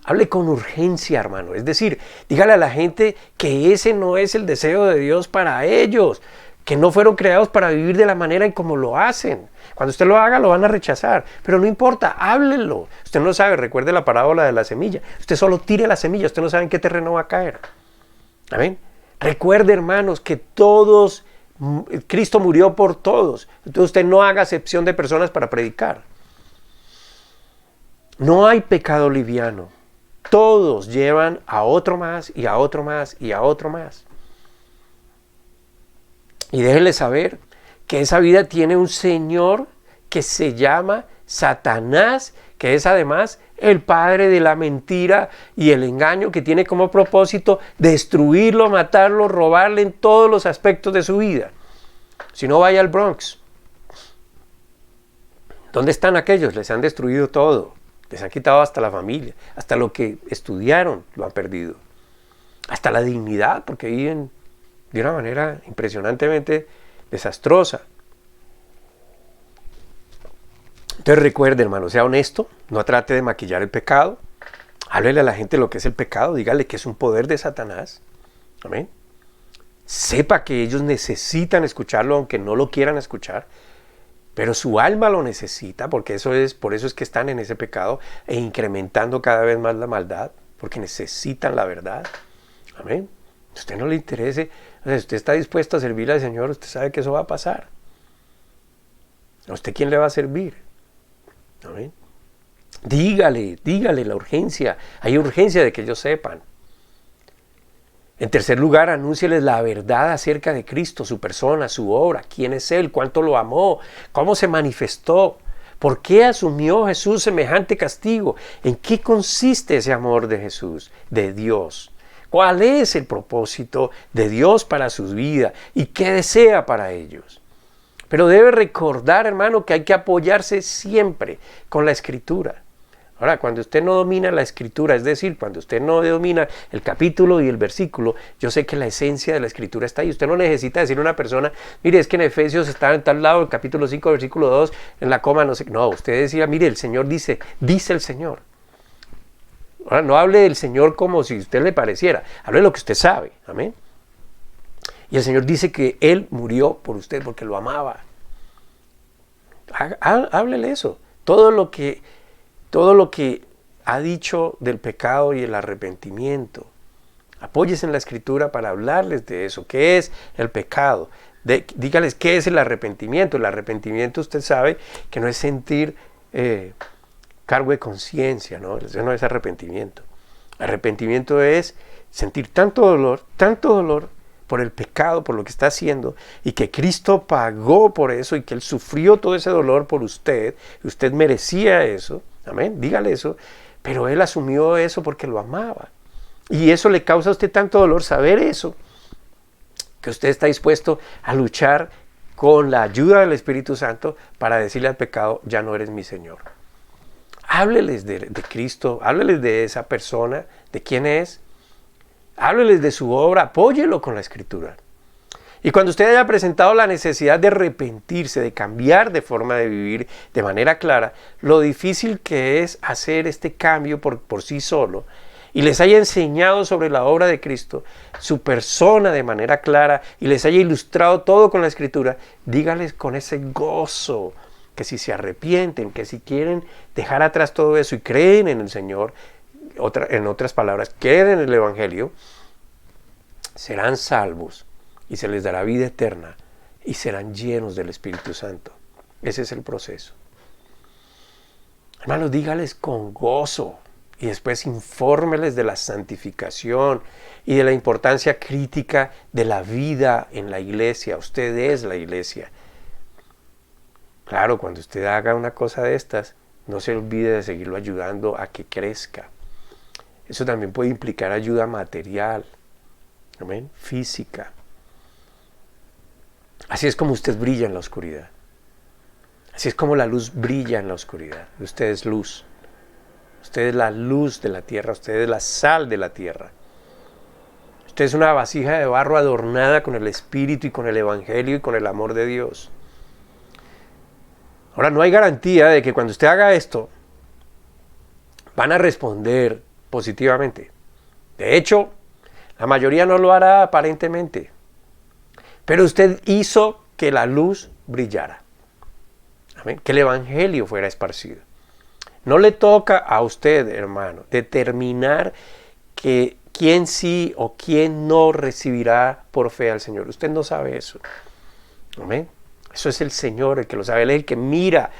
hable con urgencia, hermano. Es decir, dígale a la gente que ese no es el deseo de Dios para ellos, que no fueron creados para vivir de la manera en como lo hacen. Cuando usted lo haga, lo van a rechazar. Pero no importa, háblelo. Usted no sabe, recuerde la parábola de la semilla. Usted solo tire la semilla, usted no sabe en qué terreno va a caer. ¿Amén? Recuerde, hermanos, que todos, Cristo murió por todos. Entonces usted no haga acepción de personas para predicar. No hay pecado liviano. Todos llevan a otro más y a otro más y a otro más. Y déjenle saber que esa vida tiene un señor que se llama Satanás, que es además el padre de la mentira y el engaño, que tiene como propósito destruirlo, matarlo, robarle en todos los aspectos de su vida. Si no, vaya al Bronx. ¿Dónde están aquellos? Les han destruido todo. Les han quitado hasta la familia, hasta lo que estudiaron lo han perdido. hasta la dignidad, porque viven de una manera impresionantemente desastrosa. Entonces recuerde, hermano, sea honesto, no trate de maquillar el pecado, háblele a la gente lo que es el pecado, dígale que es un poder de Satanás, amén. Sepa que ellos necesitan escucharlo aunque no lo quieran escuchar, pero su alma lo necesita, porque por eso es que están en ese pecado e incrementando cada vez más la maldad, porque necesitan la verdad, amén. Si a usted no le interese, si usted está dispuesto a servirle al Señor, usted sabe que eso va a pasar. ¿A usted quién le va a servir? Amén. Dígale la urgencia. Hay urgencia de que ellos sepan. En tercer lugar, anúncieles la verdad acerca de Cristo, su persona, su obra, quién es Él, cuánto lo amó, cómo se manifestó, por qué asumió Jesús semejante castigo, en qué consiste ese amor de Jesús, de Dios, cuál es el propósito de Dios para sus vidas y qué desea para ellos. Pero debe recordar, hermano, que hay que apoyarse siempre con la Escritura. Ahora, cuando usted no domina la Escritura, es decir, cuando usted no domina el capítulo y el versículo, yo sé que la esencia de la Escritura está ahí. Usted no necesita decirle a una persona, mire, es que en Efesios está en tal lado, el capítulo 5, versículo 2, en la coma, no sé. No, usted decía, mire, el Señor dice el Señor. Ahora, no hable del Señor como si a usted le pareciera, hable de lo que usted sabe, amén. Y el Señor dice que Él murió por usted porque lo amaba. Háblele eso. Todo lo que ha dicho del pecado y el arrepentimiento. Apóyese en la Escritura para hablarles de eso. ¿Qué es el pecado? Dígales qué es el arrepentimiento. El arrepentimiento, usted sabe que no es sentir cargo de conciencia, ¿no? Eso no es arrepentimiento. Arrepentimiento es sentir tanto dolor por el pecado, por lo que está haciendo, y que Cristo pagó por eso, y que Él sufrió todo ese dolor por usted, y usted merecía eso, amén, dígale eso, pero Él asumió eso porque lo amaba, y eso le causa a usted tanto dolor saber eso, que usted está dispuesto a luchar con la ayuda del Espíritu Santo para decirle al pecado, ya no eres mi Señor. Hábleles de Cristo, hábleles de esa persona, de quién es, hábleles de su obra, apóyelo con la Escritura. Y cuando usted haya presentado la necesidad de arrepentirse, de cambiar de forma de vivir de manera clara, lo difícil que es hacer este cambio por sí solo, y les haya enseñado sobre la obra de Cristo, su persona de manera clara, y les haya ilustrado todo con la Escritura, dígales con ese gozo que si se arrepienten, que si quieren dejar atrás todo eso y creen en el Señor, en otras palabras, creen en el Evangelio, serán salvos y se les dará vida eterna y serán llenos del Espíritu Santo. Ese es el proceso. Hermanos, dígales con gozo y después infórmeles de la santificación y de la importancia crítica de la vida en la iglesia. Usted es la iglesia. Claro, cuando usted haga una cosa de estas, no se olvide de seguirlo ayudando a que crezca. Eso también puede implicar ayuda material, amén, física. Así es como usted brilla en la oscuridad. Así es como la luz brilla en la oscuridad. Usted es luz. Usted es la luz de la tierra. Usted es la sal de la tierra. Usted es una vasija de barro adornada con el Espíritu y con el Evangelio y con el amor de Dios. Ahora, no hay garantía de que cuando usted haga esto, van a responder positivamente. De hecho, la mayoría no lo hará aparentemente. Pero usted hizo que la luz brillara. Amén. Que el Evangelio fuera esparcido. No le toca a usted, hermano, determinar que quién sí o quién no recibirá por fe al Señor. Usted no sabe eso. Amén. Eso es el Señor el que lo sabe. Él es el que mira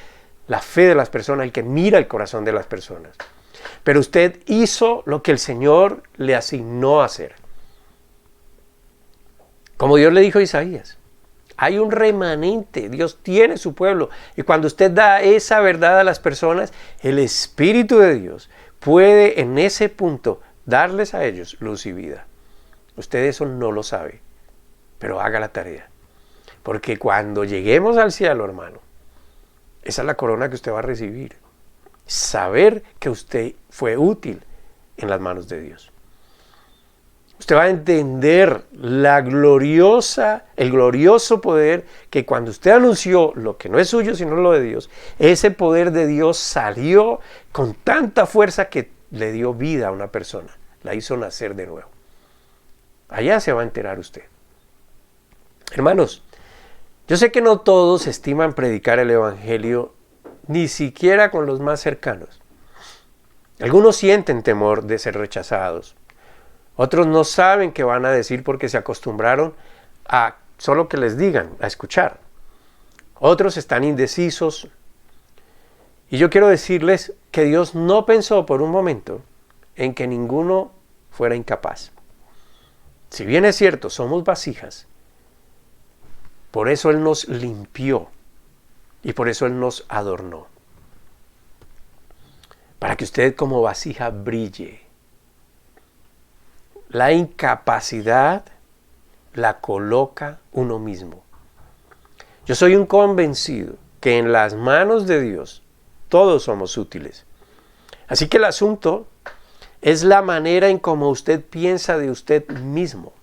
la fe de las personas, el que mira el corazón de las personas. Pero usted hizo lo que el Señor le asignó a hacer. Como Dios le dijo a Isaías, hay un remanente, Dios tiene su pueblo. Y cuando usted da esa verdad a las personas, el Espíritu de Dios puede en ese punto darles a ellos luz y vida. Usted eso no lo sabe, pero haga la tarea. Porque cuando lleguemos al cielo, hermano, esa es la corona que usted va a recibir. Saber que usted fue útil en las manos de Dios. Usted va a entender el glorioso poder que cuando usted anunció lo que no es suyo sino lo de Dios, ese poder de Dios salió con tanta fuerza que le dio vida a una persona, la hizo nacer de nuevo. Allá se va a enterar usted. Hermanos, yo sé que no todos estiman predicar el Evangelio, ni siquiera con los más cercanos. Algunos sienten temor de ser rechazados. Otros no saben qué van a decir porque se acostumbraron a solo que les digan, a escuchar. Otros están indecisos. Y yo quiero decirles que Dios no pensó por un momento en que ninguno fuera incapaz. Si bien es cierto, somos vasijas, por eso Él nos limpió y por eso Él nos adornó. Para que usted como vasija brille. La incapacidad la coloca uno mismo. Yo soy un convencido que en las manos de Dios todos somos útiles. Así que el asunto es la manera en cómo usted piensa de usted mismo,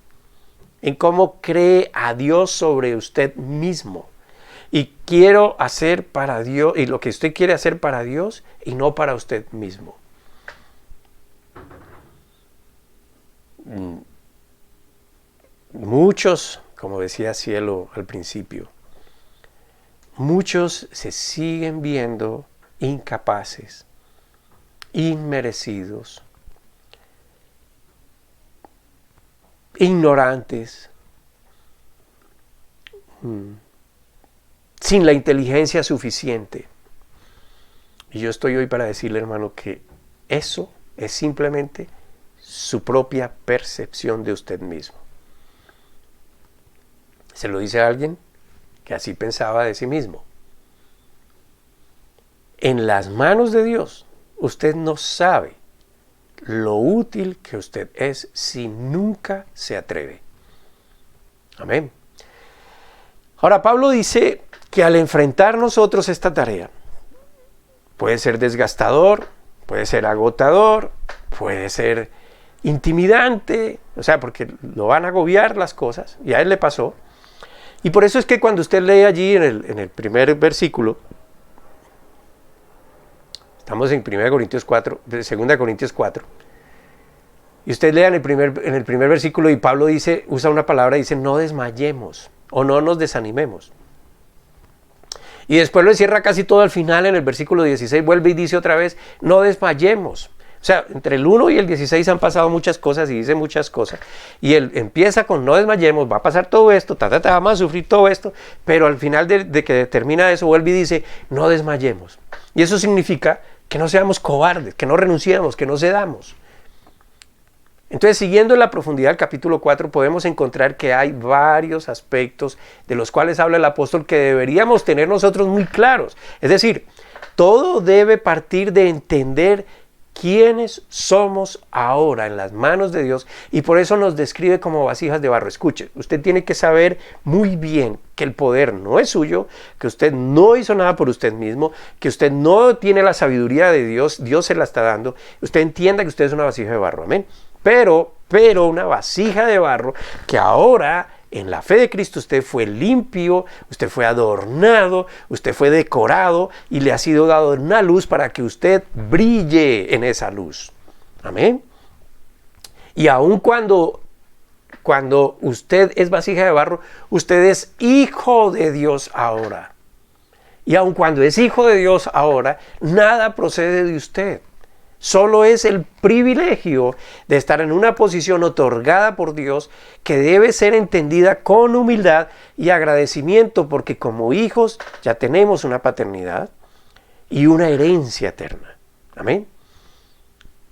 en cómo cree a Dios sobre usted mismo. Y quiero hacer para Dios, y lo que usted quiere hacer para Dios y no para usted mismo. Muchos, como decía Cielo al principio, muchos se siguen viendo incapaces, inmerecidos, ignorantes, sin la inteligencia suficiente. Y yo estoy hoy para decirle, hermano, que eso es simplemente su propia percepción de usted mismo. Se lo dice a alguien que así pensaba de sí mismo. En las manos de Dios, usted no sabe lo útil que usted es si nunca se atreve. Amén. Ahora, Pablo dice que al enfrentar nosotros esta tarea, puede ser desgastador, puede ser agotador, puede ser intimidante, o sea, porque lo van a agobiar las cosas, y a él le pasó. Y por eso es que cuando usted lee allí en el primer versículo, estamos en 2 Corintios 4, y usted lea en el primer versículo y Pablo usa una palabra, dice no desmayemos o no nos desanimemos. Y después lo encierra casi todo al final en el versículo 16, vuelve y dice otra vez, no desmayemos. O sea, entre el 1 y el 16 han pasado muchas cosas y dice muchas cosas. Y él empieza con no desmayemos, va a pasar todo esto, vamos a sufrir todo esto, pero al final de que termina eso, vuelve y dice, no desmayemos. Y eso significa que no seamos cobardes, que no renunciemos, que no cedamos. Entonces, siguiendo en la profundidad del capítulo 4, podemos encontrar que hay varios aspectos de los cuales habla el apóstol que deberíamos tener nosotros muy claros. Es decir, todo debe partir de entender quiénes somos ahora en las manos de Dios, y por eso nos describe como vasijas de barro. Escuche, usted tiene que saber muy bien que el poder no es suyo, que usted no hizo nada por usted mismo, que usted no tiene la sabiduría de Dios, Dios se la está dando. Usted entienda que usted es una vasija de barro, amén. Pero una vasija de barro que ahora en la fe de Cristo usted fue limpio, usted fue adornado, usted fue decorado y le ha sido dado una luz para que usted brille en esa luz. Amén. Y aun cuando usted es vasija de barro, usted es hijo de Dios ahora. Y aun cuando es hijo de Dios ahora, nada procede de usted. Solo es el privilegio de estar en una posición otorgada por Dios que debe ser entendida con humildad y agradecimiento, porque como hijos ya tenemos una paternidad y una herencia eterna. Amén.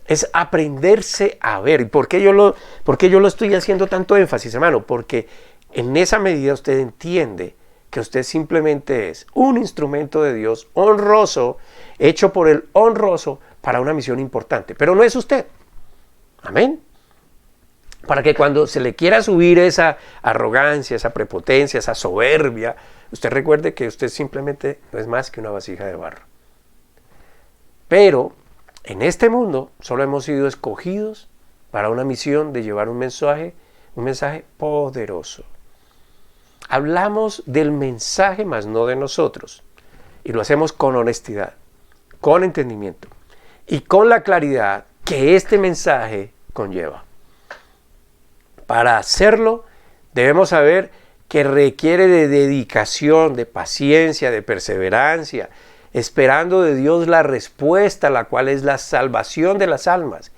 Es aprenderse a ver. ¿Y por qué yo lo estoy haciendo tanto énfasis, hermano? Porque en esa medida usted entiende que usted simplemente es un instrumento de Dios honroso, hecho por el honroso, para una misión importante, pero no es usted. Amén. Para que cuando se le quiera subir esa arrogancia, esa prepotencia, esa soberbia, usted recuerde que usted simplemente no es más que una vasija de barro. Pero en este mundo solo hemos sido escogidos para una misión de llevar un mensaje poderoso. Hablamos del mensaje, mas no de nosotros. Y lo hacemos con honestidad, con entendimiento y con la claridad que este mensaje conlleva. Para hacerlo, debemos saber que requiere de dedicación, de paciencia, de perseverancia, esperando de Dios la respuesta, la cual es la salvación de las almas.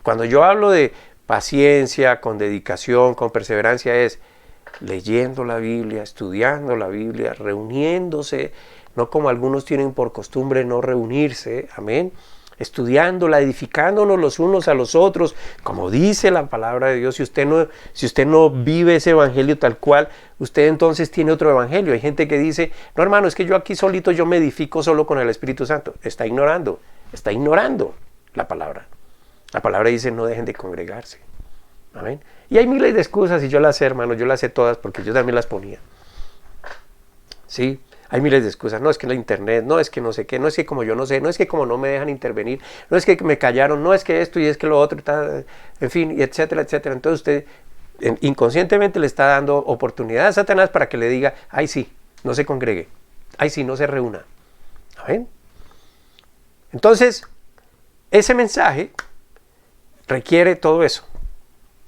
Cuando yo hablo de paciencia, con dedicación, con perseverancia, es leyendo la Biblia, estudiando la Biblia, reuniéndose, no como algunos tienen por costumbre no reunirse, amén, estudiándola, edificándonos los unos a los otros, como dice la palabra de Dios. Si usted no vive ese evangelio tal cual, usted entonces tiene otro evangelio. Hay gente que dice, no hermano, es que yo aquí solito yo me edifico solo con el Espíritu Santo. Está ignorando la palabra. La palabra dice, no dejen de congregarse. Amén. Y hay miles de excusas, y yo las sé, hermano, yo las sé todas porque yo también las ponía. ¿Sí? Hay miles de excusas, no es que la internet, no es que no sé qué, no es que como yo no sé, no es que como no me dejan intervenir, no es que me callaron, no es que esto y es que lo otro, en fin, y etcétera, etcétera. Entonces usted inconscientemente le está dando oportunidad a Satanás para que le diga, ay sí, no se congregue, ay sí, no se reúna. ¿Amén? Entonces, ese mensaje requiere todo eso,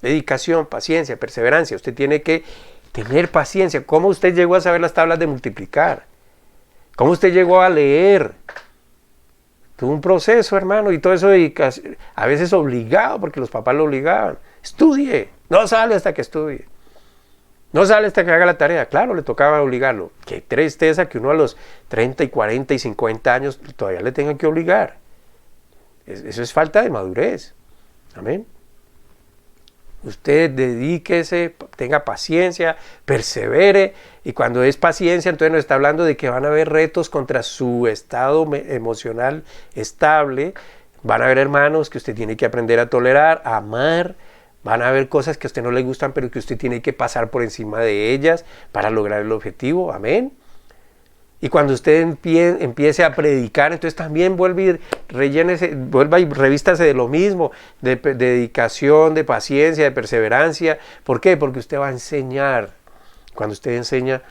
dedicación, paciencia, perseverancia. Usted tiene que tener paciencia. ¿Cómo usted llegó a saber las tablas de multiplicar? ¿Cómo usted llegó a leer? Tuvo un proceso, hermano, y todo eso a veces obligado, porque los papás lo obligaban. Estudie, no sale hasta que estudie. No sale hasta que haga la tarea. Claro, le tocaba obligarlo. Qué tristeza que uno a los 30 y 40 y 50 años todavía le tengan que obligar. Eso es falta de madurez. Amén. Usted dedíquese, tenga paciencia, persevere, y cuando es paciencia, entonces nos está hablando de que van a haber retos contra su estado emocional estable, van a haber hermanos que usted tiene que aprender a tolerar, a amar, van a haber cosas que a usted no le gustan, pero que usted tiene que pasar por encima de ellas para lograr el objetivo, amén. Y cuando usted empiece a predicar, entonces también vuelva y revístase de lo mismo, de dedicación, de paciencia, de perseverancia. ¿Por qué? Porque usted va a enseñar. Cuando usted enseña,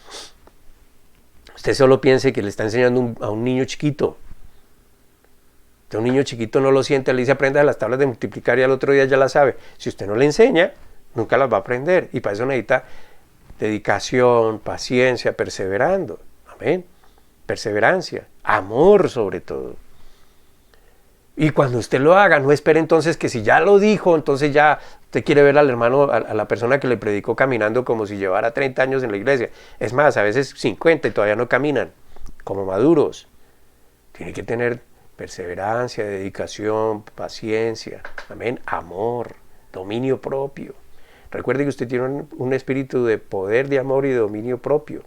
usted solo piense que le está enseñando a un niño chiquito. Usted a un niño chiquito no lo siente, le dice aprenda las tablas de multiplicar y al otro día ya las sabe. Si usted no le enseña, nunca las va a aprender. Y para eso necesita dedicación, paciencia, perseverando. Amén. Perseverancia, amor sobre todo. Y cuando usted lo haga, no espere entonces que si ya lo dijo, entonces ya usted quiere ver al hermano, a la persona que le predicó caminando como si llevara 30 años en la iglesia. Es más, a veces 50 y todavía no caminan, como maduros. Tiene que tener perseverancia, dedicación, paciencia, amén, amor, dominio propio. Recuerde que usted tiene un espíritu de poder, de amor y de dominio propio.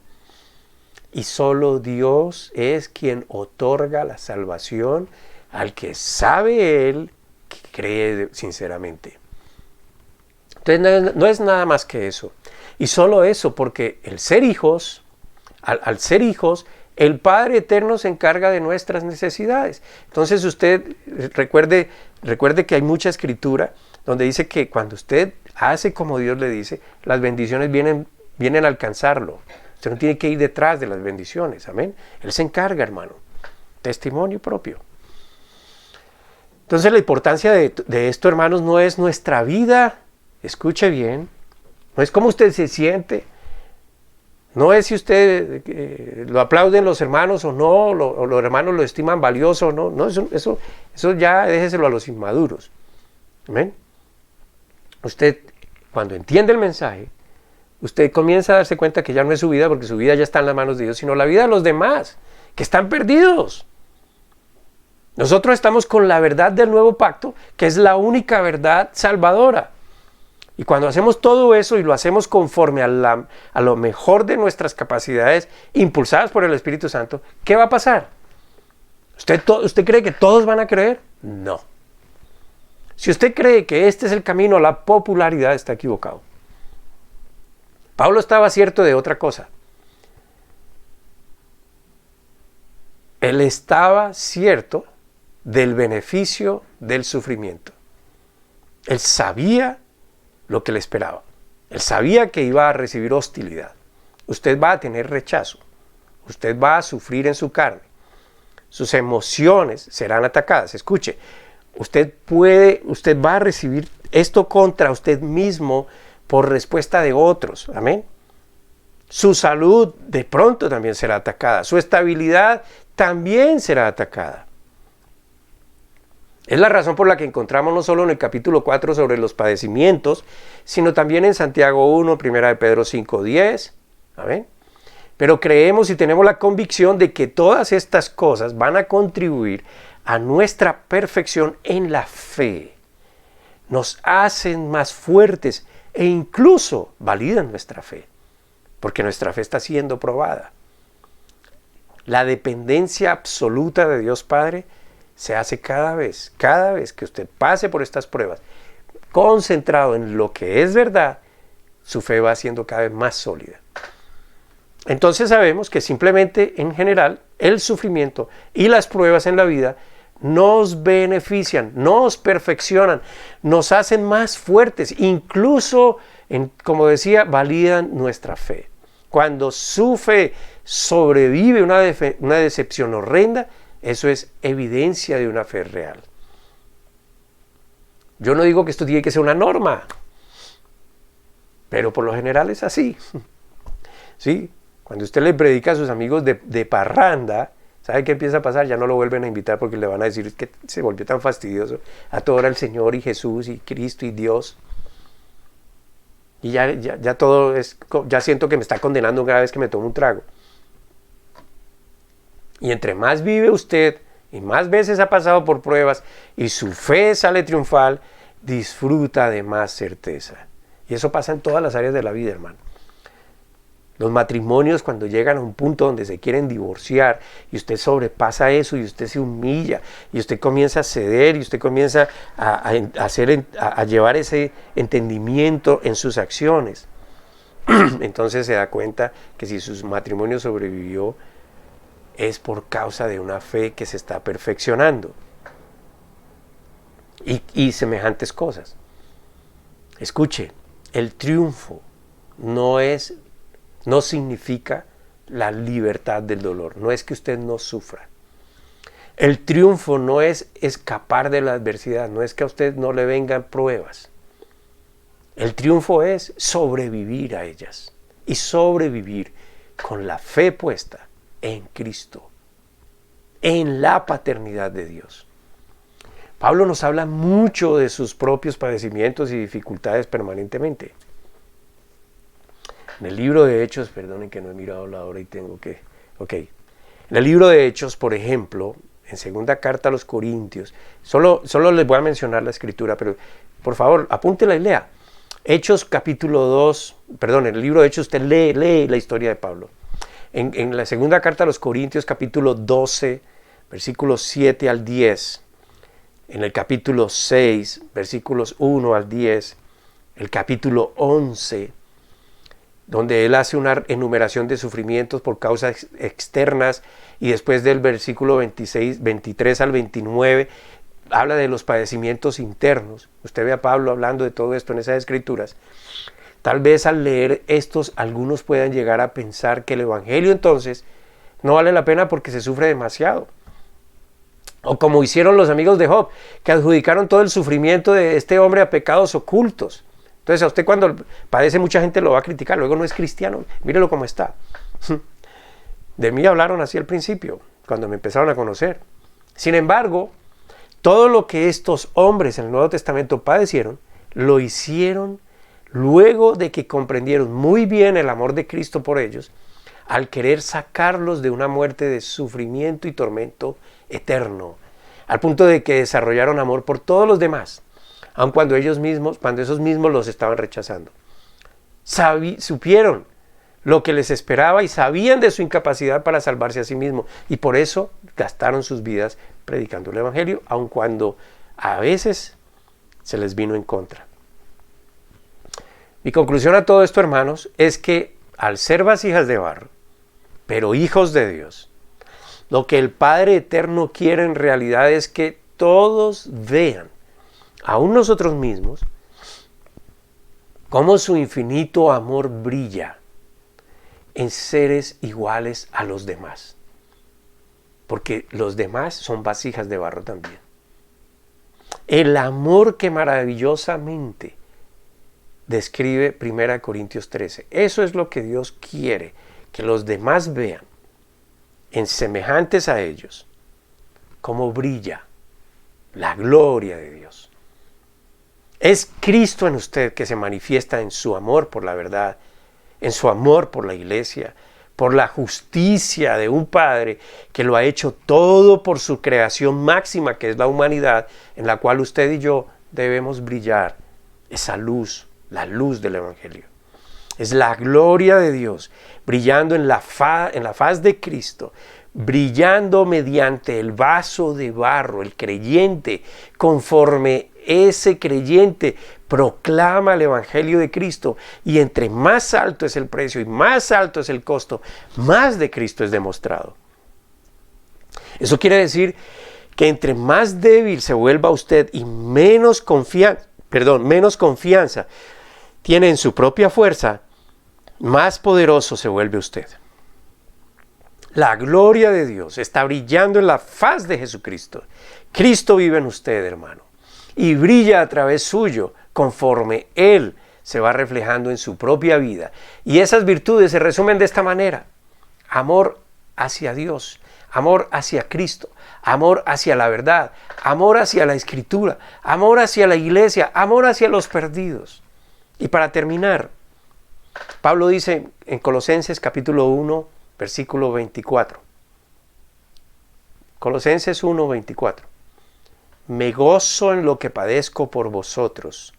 Y solo Dios es quien otorga la salvación al que sabe Él, que cree sinceramente. Entonces no es nada más que eso. Y solo eso, porque el ser hijos, al ser hijos, el Padre Eterno se encarga de nuestras necesidades. Entonces usted recuerde que hay mucha escritura donde dice que cuando usted hace como Dios le dice, las bendiciones vienen a alcanzarlo. Usted no tiene que ir detrás de las bendiciones, amén. Él se encarga, hermano. Testimonio propio. Entonces la importancia de esto, hermanos, no es nuestra vida, escuche bien, no es cómo usted se siente, no es si usted lo aplauden los hermanos o no, o los hermanos lo estiman valioso o no, no, eso ya déjeselo a los inmaduros, amén. Usted, cuando entiende el mensaje, usted comienza a darse cuenta que ya no es su vida, porque su vida ya está en las manos de Dios, sino la vida de los demás, que están perdidos. Nosotros estamos con la verdad del nuevo pacto, que es la única verdad salvadora. Y cuando hacemos todo eso y lo hacemos conforme a lo mejor de nuestras capacidades, impulsadas por el Espíritu Santo, ¿qué va a pasar? ¿Usted cree que todos van a creer? No. Si usted cree que este es el camino a la popularidad, está equivocado. Pablo estaba cierto de otra cosa. Él estaba cierto del beneficio del sufrimiento. Él sabía lo que le esperaba. Él sabía que iba a recibir hostilidad. Usted va a tener rechazo. Usted va a sufrir en su carne. Sus emociones serán atacadas. Escuche, usted va a recibir esto contra usted mismo por respuesta de otros. Amén. Su salud de pronto también será atacada. Su estabilidad también será atacada. Es la razón por la que encontramos no solo en el capítulo 4 sobre los padecimientos, sino también en Santiago 1, 1 de Pedro 5:10. ¿Amén? Pero creemos y tenemos la convicción de que todas estas cosas van a contribuir a nuestra perfección en la fe. Nos hacen más fuertes e incluso validan nuestra fe, porque nuestra fe está siendo probada. La dependencia absoluta de Dios Padre se hace cada vez que usted pase por estas pruebas, concentrado en lo que es verdad, su fe va siendo cada vez más sólida. Entonces sabemos que simplemente en general el sufrimiento y las pruebas en la vida nos benefician, nos perfeccionan, nos hacen más fuertes, incluso, como decía, validan nuestra fe. Cuando su fe sobrevive una decepción horrenda, eso es evidencia de una fe real. Yo no digo que esto tiene que ser una norma, pero por lo general es así. ¿Sí? Cuando usted le predica a sus amigos de parranda, ¿sabe qué empieza a pasar? Ya no lo vuelven a invitar porque le van a decir que se volvió tan fastidioso. A todo era el Señor y Jesús y Cristo y Dios. Y ya todo es, ya siento que me está condenando cada vez que me tomo un trago. Y entre más vive usted y más veces ha pasado por pruebas y su fe sale triunfal, disfruta de más certeza. Y eso pasa en todas las áreas de la vida, hermano. Los matrimonios, cuando llegan a un punto donde se quieren divorciar y usted sobrepasa eso y usted se humilla y usted comienza a ceder y usted comienza a llevar ese entendimiento en sus acciones, entonces se da cuenta que si su matrimonio sobrevivió es por causa de una fe que se está perfeccionando y semejantes cosas. Escuche, el triunfo no significa la libertad del dolor, no es que usted no sufra. El triunfo no es escapar de la adversidad, no es que a usted no le vengan pruebas. El triunfo es sobrevivir a ellas y sobrevivir con la fe puesta en Cristo, en la paternidad de Dios. Pablo nos habla mucho de sus propios padecimientos y dificultades permanentemente. En el libro de Hechos, perdonen que no he mirado la hora y tengo que... En el libro de Hechos, por ejemplo, en segunda carta a los Corintios, solo les voy a mencionar la escritura, pero por favor, apúntela y lea. Hechos capítulo 2, en el libro de Hechos usted lee la historia de Pablo. En la segunda carta a los Corintios, capítulo 12, versículos 7 al 10, en el capítulo 6, versículos 1 al 10, el capítulo 11, donde él hace una enumeración de sufrimientos por causas externas, y después del versículo 23 al 29, habla de los padecimientos internos. Usted ve a Pablo hablando de todo esto en esas escrituras. Tal vez al leer estos, algunos puedan llegar a pensar que el evangelio entonces no vale la pena porque se sufre demasiado. O como hicieron los amigos de Job, que adjudicaron todo el sufrimiento de este hombre a pecados ocultos. Entonces a usted cuando padece mucha gente lo va a criticar, luego no es cristiano, mírelo cómo está. De mí hablaron así al principio, cuando me empezaron a conocer. Sin embargo, todo lo que estos hombres en el Nuevo Testamento padecieron, lo hicieron luego de que comprendieron muy bien el amor de Cristo por ellos, al querer sacarlos de una muerte de sufrimiento y tormento eterno, al punto de que desarrollaron amor por todos los demás, aun cuando esos mismos los estaban rechazando. Supieron lo que les esperaba y sabían de su incapacidad para salvarse a sí mismos, y por eso gastaron sus vidas predicando el evangelio, aun cuando a veces se les vino en contra. Mi conclusión a todo esto, hermanos, es que al ser vasijas de barro, pero hijos de Dios, lo que el Padre Eterno quiere en realidad es que todos vean aún nosotros mismos, cómo su infinito amor brilla en seres iguales a los demás. Porque los demás son vasijas de barro también. El amor que maravillosamente describe 1 Corintios 13. Eso es lo que Dios quiere, que los demás vean, en semejantes a ellos, cómo brilla la gloria de Dios. Es Cristo en usted que se manifiesta en su amor por la verdad, en su amor por la iglesia, por la justicia de un Padre que lo ha hecho todo por su creación máxima, que es la humanidad, en la cual usted y yo debemos brillar. Esa luz, la luz del Evangelio. Es la gloria de Dios brillando en la faz de Cristo, brillando mediante el vaso de barro, el creyente, conforme ese creyente proclama el Evangelio de Cristo, y entre más alto es el precio y más alto es el costo, más de Cristo es demostrado. Eso quiere decir que entre más débil se vuelva usted y menos confianza tiene en su propia fuerza, más poderoso se vuelve usted. La gloria de Dios está brillando en la faz de Jesucristo. Cristo vive en usted, hermano, y brilla a través suyo conforme Él se va reflejando en su propia vida. Y esas virtudes se resumen de esta manera: amor hacia Dios, amor hacia Cristo, amor hacia la verdad, amor hacia la Escritura, amor hacia la iglesia, amor hacia los perdidos. Y para terminar, Pablo dice en Colosenses capítulo 1, versículo 24. Colosenses 1, 24. Me gozo en lo que padezco por vosotros,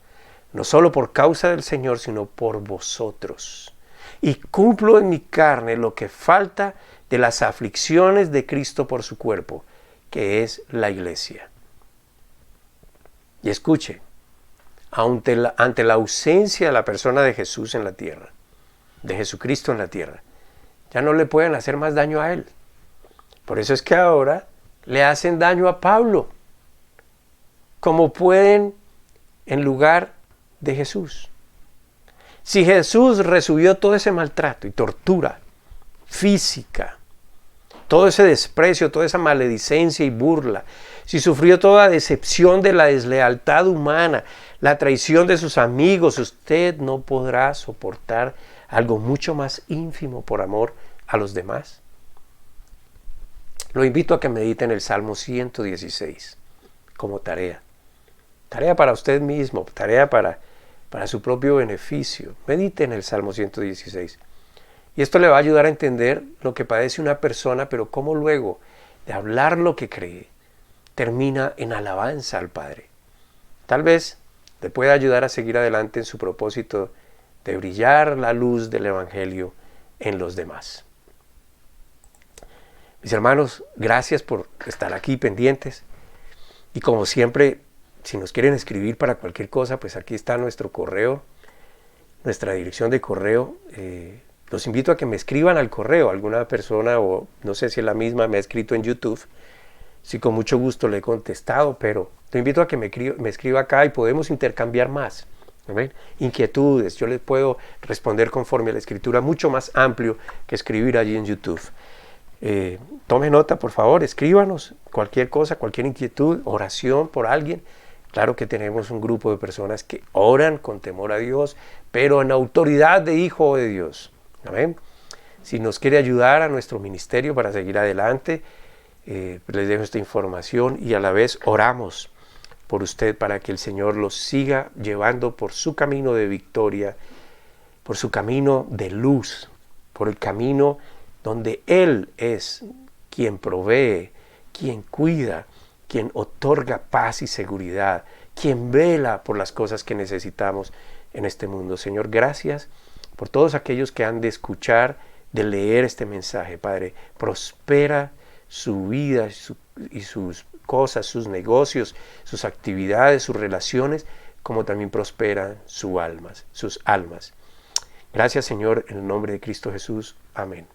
no solo por causa del Señor, sino por vosotros. Y cumplo en mi carne lo que falta de las aflicciones de Cristo por su cuerpo, que es la iglesia. Y escuche, ante la ausencia de la persona de Jesús en la tierra, de Jesucristo en la tierra, ya no le pueden hacer más daño a Él. Por eso es que ahora le hacen daño a Pablo, como pueden en lugar de Jesús. Si Jesús recibió todo ese maltrato y tortura física, todo ese desprecio, toda esa maledicencia y burla, si sufrió toda decepción de la deslealtad humana, la traición de sus amigos, usted no podrá soportar algo mucho más ínfimo por amor a los demás. Lo invito a que medite en el Salmo 116 como tarea. Tarea para usted mismo, tarea para su propio beneficio. Medite en el Salmo 116. Y esto le va a ayudar a entender lo que padece una persona, pero cómo luego de hablar lo que cree, termina en alabanza al Padre. Tal vez le pueda ayudar a seguir adelante en su propósito de brillar la luz del Evangelio en los demás. Mis hermanos, gracias por estar aquí pendientes. Y como siempre, si nos quieren escribir para cualquier cosa, pues aquí está nuestro correo, nuestra dirección de correo. Los invito a que me escriban al correo. Alguna persona, o no sé si es la misma, me ha escrito en YouTube. Sí, con mucho gusto le he contestado, pero te invito a que me escriba acá y podemos intercambiar más. ¿Ven? Inquietudes, yo les puedo responder conforme a la Escritura, mucho más amplio que escribir allí en YouTube. Tome nota, por favor, escríbanos cualquier cosa, cualquier inquietud, oración por alguien. Claro que tenemos un grupo de personas que oran con temor a Dios, pero en autoridad de hijo de Dios. ¿Amén? Si nos quiere ayudar a nuestro ministerio para seguir adelante, les dejo esta información y a la vez oramos por usted para que el Señor los siga llevando por su camino de victoria, por su camino de luz, por el camino donde Él es quien provee, quien cuida, quien otorga paz y seguridad, quien vela por las cosas que necesitamos en este mundo. Señor, gracias por todos aquellos que han de escuchar, de leer este mensaje. Padre, prospera su vida y sus cosas, sus negocios, sus actividades, sus relaciones, como también prosperan sus almas. Gracias, Señor, en el nombre de Cristo Jesús. Amén.